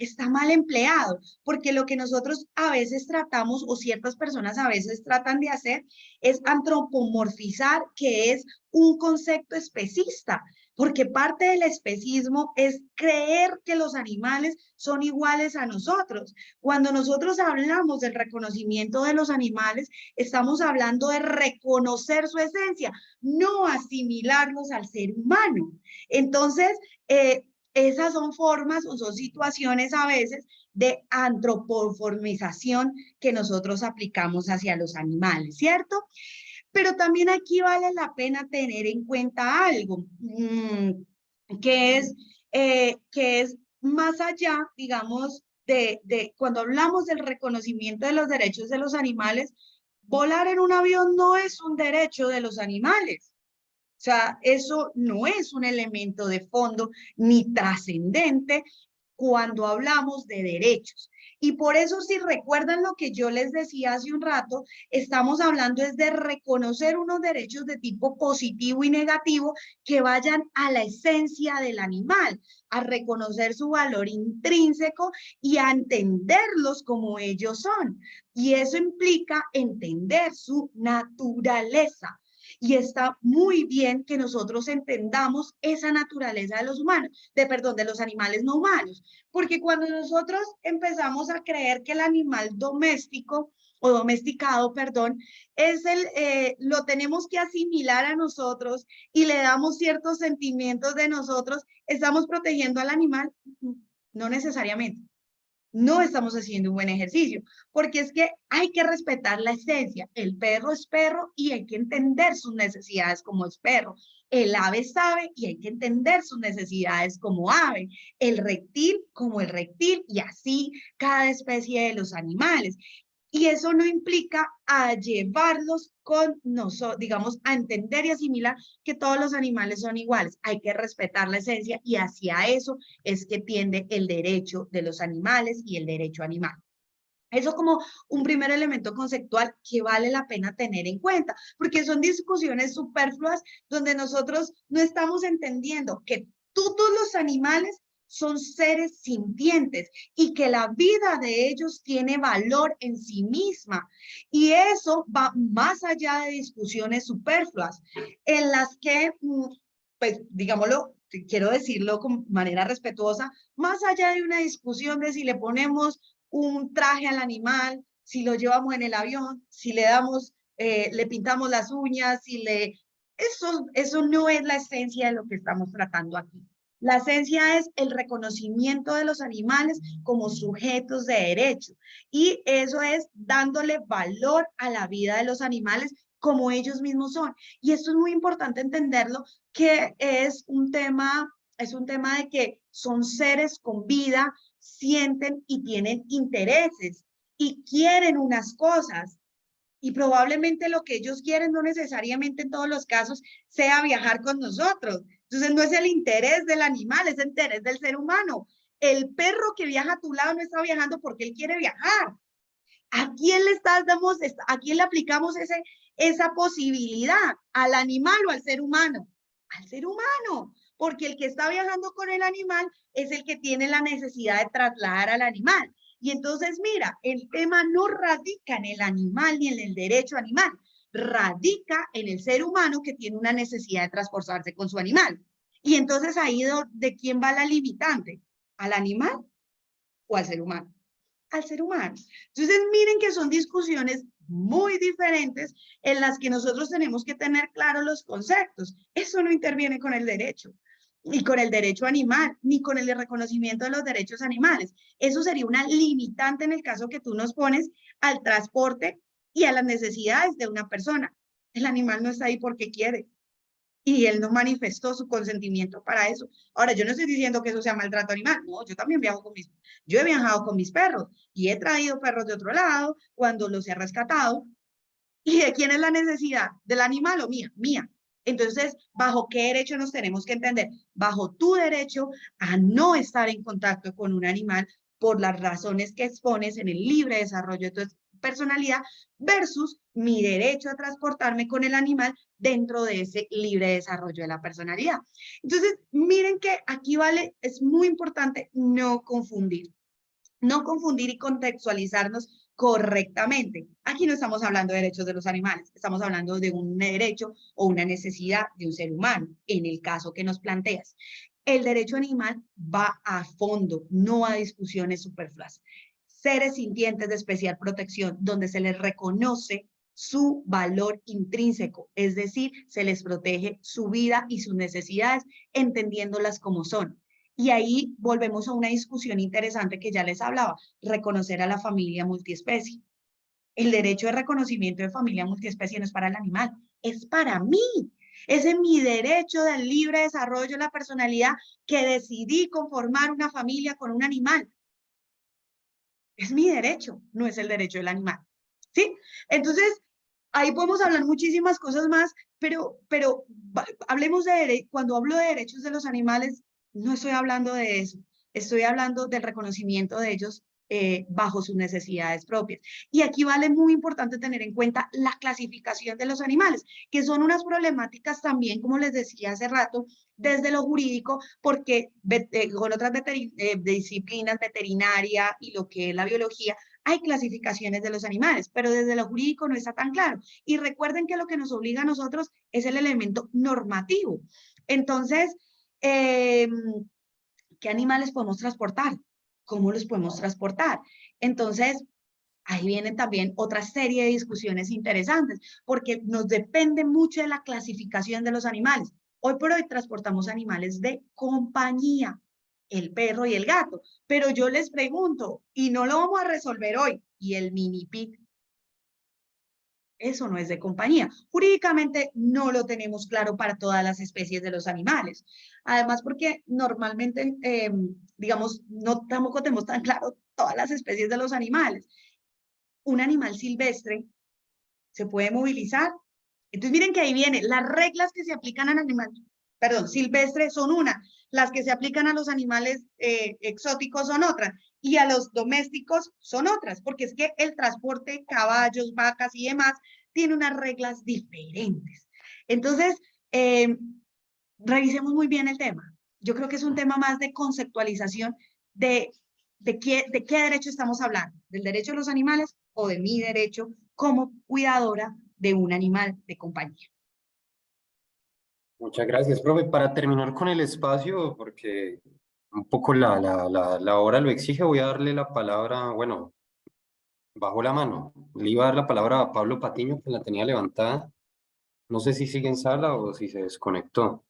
está mal empleado, porque lo que nosotros a veces tratamos, o ciertas personas a veces tratan de hacer, es antropomorfizar, que es un concepto especista, porque parte del especismo es creer que los animales son iguales a nosotros. Cuando nosotros hablamos del reconocimiento de los animales, estamos hablando de reconocer su esencia, no asimilarlos al ser humano. Entonces, esas son formas o son situaciones a veces de antropomorfización que nosotros aplicamos hacia los animales, ¿cierto? Pero también aquí vale la pena tener en cuenta algo, que es más allá, digamos, de cuando hablamos del reconocimiento de los derechos de los animales, volar en un avión no es un derecho de los animales. O sea, eso no es un elemento de fondo ni trascendente cuando hablamos de derechos. Y por eso, si recuerdan lo que yo les decía hace un rato, estamos hablando es de reconocer unos derechos de tipo positivo y negativo que vayan a la esencia del animal, a reconocer su valor intrínseco y a entenderlos como ellos son. Y eso implica entender su naturaleza. Y está muy bien que nosotros entendamos esa naturaleza de los humanos, de los animales no humanos, porque cuando nosotros empezamos a creer que el animal doméstico o domesticado, perdón, lo tenemos que asimilar a nosotros y le damos ciertos sentimientos de nosotros, ¿estamos protegiendo al animal? No necesariamente. No estamos haciendo un buen ejercicio, porque es que hay que respetar la esencia. El perro es perro y hay que entender sus necesidades como es perro. El ave sabe y hay que entender sus necesidades como ave. El reptil como el reptil y así cada especie de los animales. Y eso no implica a llevarlos con nosotros, digamos, a entender y asimilar que todos los animales son iguales. Hay que respetar la esencia y hacia eso es que tiende el derecho de los animales y el derecho animal. Eso como un primer elemento conceptual que vale la pena tener en cuenta, porque son discusiones superfluas donde nosotros no estamos entendiendo que todos los animales son seres sintientes y que la vida de ellos tiene valor en sí misma. Y eso va más allá de discusiones superfluas en las que, pues digámoslo, quiero decirlo con manera respetuosa, más allá de una discusión de si le ponemos un traje al animal, si lo llevamos en el avión, si le damos, le pintamos las uñas, si le... Eso no es la esencia de lo que estamos tratando aquí. La esencia es el reconocimiento de los animales como sujetos de derecho. Y eso es dándole valor a la vida de los animales como ellos mismos son. Y esto es muy importante entenderlo, que es un tema de que son seres con vida, sienten y tienen intereses y quieren unas cosas. Y probablemente lo que ellos quieren no necesariamente en todos los casos sea viajar con nosotros. Entonces no es el interés del animal, es el interés del ser humano. El perro que viaja a tu lado no está viajando porque él quiere viajar. ¿A quién le aplicamos esa posibilidad? ¿Al animal o al ser humano? Al ser humano, porque el que está viajando con el animal es el que tiene la necesidad de trasladar al animal. Y entonces, mira, el tema no radica en el animal ni en el derecho animal, radica en el ser humano que tiene una necesidad de transportarse con su animal. Y entonces ahí ¿de quién va la limitante? ¿Al animal o al ser humano? Al ser humano. Entonces, miren que son discusiones muy diferentes en las que nosotros tenemos que tener claros los conceptos. Eso no interviene con el derecho, ni con el derecho animal, ni con el reconocimiento de los derechos animales. Eso sería una limitante en el caso que tú nos pones al transporte y a las necesidades de una persona. El animal no está ahí porque quiere. Y él no manifestó su consentimiento para eso. Ahora, yo no estoy diciendo que eso sea maltrato animal. No, yo también yo he viajado con mis perros y he traído perros de otro lado cuando los he rescatado. ¿Y de quién es la necesidad? ¿Del animal o mía? Mía. Entonces, ¿bajo qué derecho nos tenemos que entender? Bajo tu derecho a no estar en contacto con un animal por las razones que expones en el libre desarrollo de tu personalidad versus mi derecho a transportarme con el animal dentro de ese libre desarrollo de la personalidad. Entonces, miren que aquí es muy importante no confundir y contextualizarnos correctamente. Aquí no estamos hablando de derechos de los animales, estamos hablando de un derecho o una necesidad de un ser humano, en el caso que nos planteas. El derecho animal va a fondo, no a discusiones superfluas. Seres sintientes de especial protección, donde se les reconoce su valor intrínseco, es decir, se les protege su vida y sus necesidades, entendiéndolas como son. Y ahí volvemos a una discusión interesante que ya les hablaba, reconocer a la familia multiespecie. El derecho de reconocimiento de familia multiespecie no es para el animal, es para mí. Ese es mi derecho del libre desarrollo de la personalidad que decidí conformar una familia con un animal. Es mi derecho, no es el derecho del animal. ¿Sí? Entonces, ahí podemos hablar muchísimas cosas más, pero hablemos cuando hablo de derechos de los animales, no estoy hablando de eso, estoy hablando del reconocimiento de ellos bajo sus necesidades propias. Y aquí vale muy importante tener en cuenta la clasificación de los animales, que son unas problemáticas también, como les decía hace rato, desde lo jurídico, porque con otras disciplinas, veterinaria y lo que es la biología, hay clasificaciones de los animales, pero desde lo jurídico no está tan claro. Y recuerden que lo que nos obliga a nosotros es el elemento normativo. Entonces, ¿qué animales podemos transportar? ¿Cómo los podemos transportar? Entonces, ahí vienen también otra serie de discusiones interesantes, porque nos depende mucho de la clasificación de los animales. Hoy por hoy transportamos animales de compañía, el perro y el gato, pero yo les pregunto, y no lo vamos a resolver hoy, ¿y el mini pig? Eso no es de compañía. Jurídicamente no lo tenemos claro para todas las especies de los animales. Además, porque normalmente, digamos, no tampoco tenemos tan claro todas las especies de los animales. Un animal silvestre se puede movilizar. Entonces, miren que ahí viene, las reglas que se aplican al animal, perdón, silvestres son una, las que se aplican a los animales exóticos son otras, y a los domésticos son otras, porque es que el transporte de caballos, vacas y demás tiene unas reglas diferentes. Entonces, revisemos muy bien el tema. Yo creo que es un tema más de conceptualización de qué derecho estamos hablando, del derecho de los animales o de mi derecho como cuidadora de un animal de compañía. Muchas gracias, profe. Para terminar con el espacio, porque un poco la hora lo exige, voy a darle la palabra, bueno, Bajó la mano. Le iba a dar la palabra a Pablo Patiño, que la tenía levantada. No sé si sigue en sala o si se desconectó.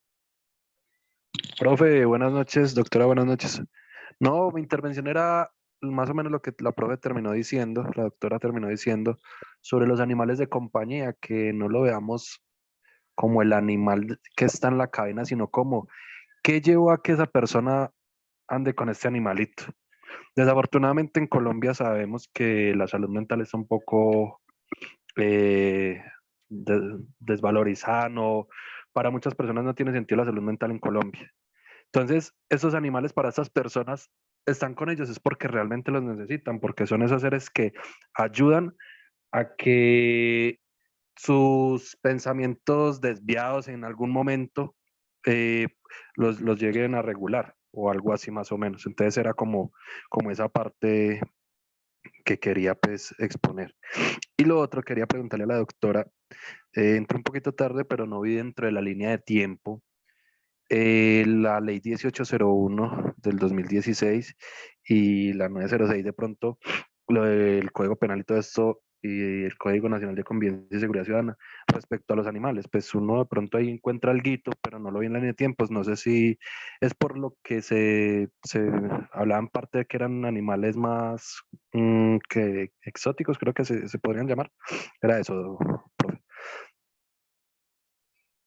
Profe, buenas noches, doctora, buenas noches. No, mi intervención era más o menos lo que la profe terminó diciendo, la doctora terminó diciendo, sobre los animales de compañía, que no lo veamos como el animal que está en la cadena, sino como qué llevó a que esa persona ande con este animalito. Desafortunadamente en Colombia sabemos que la salud mental está un poco eh, desvalorizada, no, para muchas personas no tiene sentido la salud mental en Colombia. Entonces, esos animales para estas personas están con ellos es porque realmente los necesitan, porque son esos seres que ayudan a que sus pensamientos desviados en algún momento eh, los lleguen a regular o algo así más o menos. Entonces era como esa parte que quería pues exponer. Y lo otro, quería preguntarle a la doctora, entré un poquito tarde, pero no vi dentro de la línea de tiempo la ley 1801 del 2016 y la 906 de pronto, lo del Código Penal y todo esto, y el Código Nacional de Convivencia y Seguridad Ciudadana respecto a los animales. Pues uno de pronto ahí encuentra alguito, pero no lo vi en la línea de tiempos. No sé si es por lo que se hablaba en parte de que eran animales más que exóticos, creo que se podrían llamar. Era eso, profe.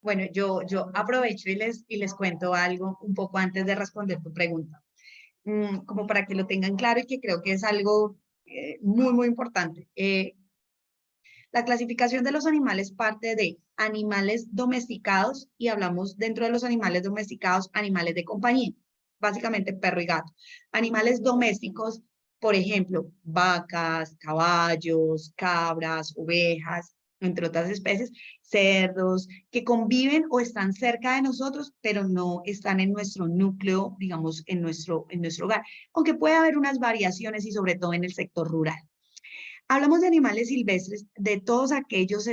Bueno, yo aprovecho y les cuento algo un poco antes de responder tu pregunta, como para que lo tengan claro y que creo que es algo muy, muy importante. La clasificación de los animales parte de animales domesticados y hablamos dentro de los animales domesticados, animales de compañía, básicamente perro y gato. Animales domésticos, por ejemplo, vacas, caballos, cabras, ovejas, entre otras especies, cerdos, que conviven o están cerca de nosotros, pero no están en nuestro núcleo, digamos, en nuestro hogar, aunque puede haber unas variaciones y sobre todo en el sector rural. Hablamos de animales silvestres, de todos aquellos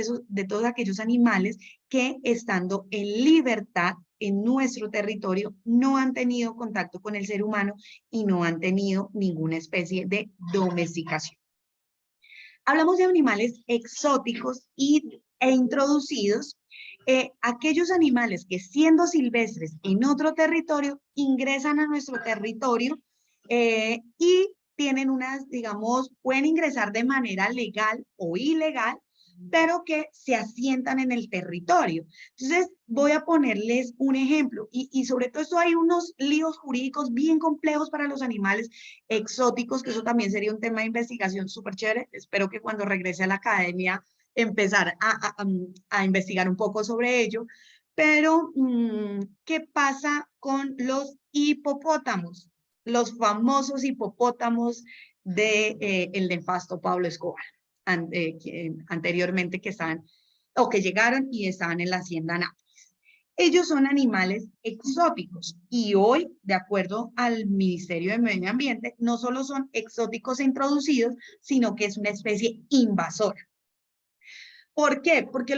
animales que estando en libertad en nuestro territorio no han tenido contacto con el ser humano y no han tenido ninguna especie de domesticación. Hablamos de animales exóticos e introducidos, aquellos animales que siendo silvestres en otro territorio ingresan a nuestro territorio y tienen unas, digamos, pueden ingresar de manera legal o ilegal, pero que se asientan en el territorio. Entonces, voy a ponerles un ejemplo y sobre todo esto hay unos líos jurídicos bien complejos para los animales exóticos, que eso también sería un tema de investigación súper chévere. Espero que cuando regrese a la academia empezar a investigar un poco sobre ello. Pero, ¿qué pasa con los hipopótamos? Los famosos hipopótamos de el nefasto Pablo Escobar, anteriormente que estaban, o que llegaron y estaban en la hacienda Nápoles. Ellos son animales exóticos y hoy, de acuerdo al Ministerio de Medio Ambiente, no solo son exóticos e introducidos, sino que es una especie invasora. ¿Por qué? Porque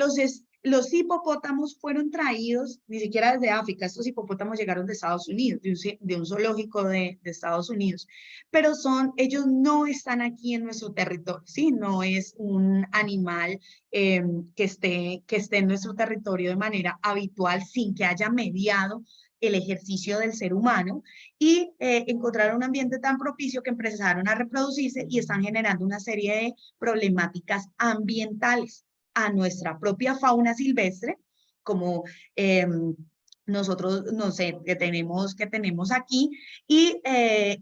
los hipopótamos fueron traídos, ni siquiera desde África, estos hipopótamos llegaron de Estados Unidos, de un zoológico de Estados Unidos, pero ellos no están aquí en nuestro territorio, ¿sí? No es un animal que esté en nuestro territorio de manera habitual sin que haya mediado el ejercicio del ser humano y encontraron un ambiente tan propicio que empezaron a reproducirse y están generando una serie de problemáticas ambientales a nuestra propia fauna silvestre, como nosotros, no sé, que tenemos aquí, y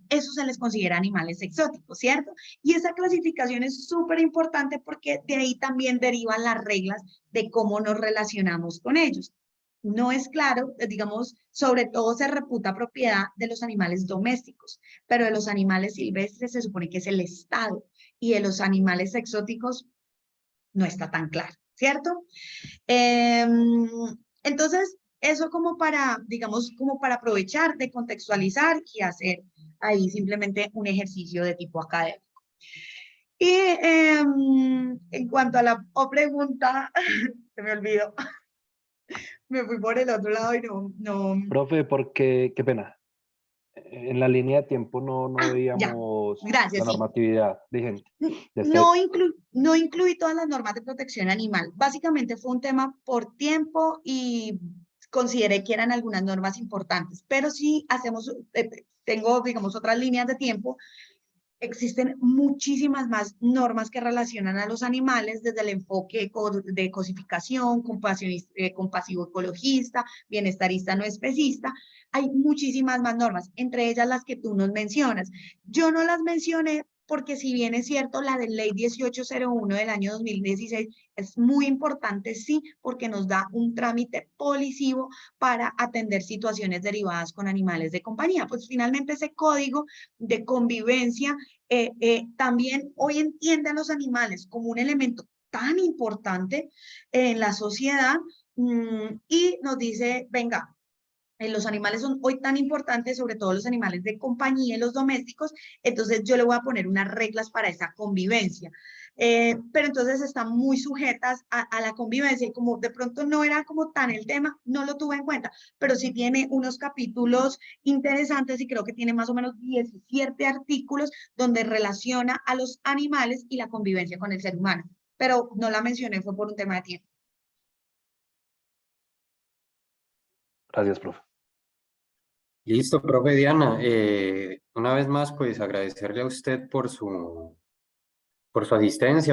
eso se les considera animales exóticos, ¿cierto? Y esa clasificación es súper importante porque de ahí también derivan las reglas de cómo nos relacionamos con ellos. No es claro, digamos, sobre todo se reputa propiedad de los animales domésticos, pero de los animales silvestres se supone que es el Estado, y de los animales exóticos no está tan claro, ¿cierto? Entonces, eso como para, digamos, como para aprovechar de contextualizar y hacer ahí simplemente un ejercicio de tipo académico. Y en cuanto a la pregunta, se me olvidó, me fui por el otro lado y no. Profe, ¿por qué? Qué pena. En la línea de tiempo no Ya, veíamos gracias, la sí. normatividad vigente. No incluí todas las normas de protección animal. Básicamente fue un tema por tiempo y consideré que eran algunas normas importantes, pero sí hacemos, tengo, digamos, otras líneas de tiempo. Existen muchísimas más normas que relacionan a los animales desde el enfoque de cosificación, compasivo ecologista, bienestarista no especista. Hay muchísimas más normas, entre ellas las que tú nos mencionas. Yo no las mencioné porque si bien es cierto, la de ley 1801 del año 2016 es muy importante, sí, porque nos da un trámite policivo para atender situaciones derivadas con animales de compañía. Pues finalmente ese código de convivencia también hoy entiende a los animales como un elemento tan importante en la sociedad y nos dice, venga, los animales son hoy tan importantes, sobre todo los animales de compañía y los domésticos, entonces yo le voy a poner unas reglas para esa convivencia. Pero entonces están muy sujetas a la convivencia y como de pronto no era como tan el tema, no lo tuve en cuenta, pero sí tiene unos capítulos interesantes y creo que tiene más o menos 17 artículos donde relaciona a los animales y la convivencia con el ser humano, pero no la mencioné, fue por un tema de tiempo. Gracias, profe. Listo, profe Diana. Una vez más, pues agradecerle a usted por su asistencia.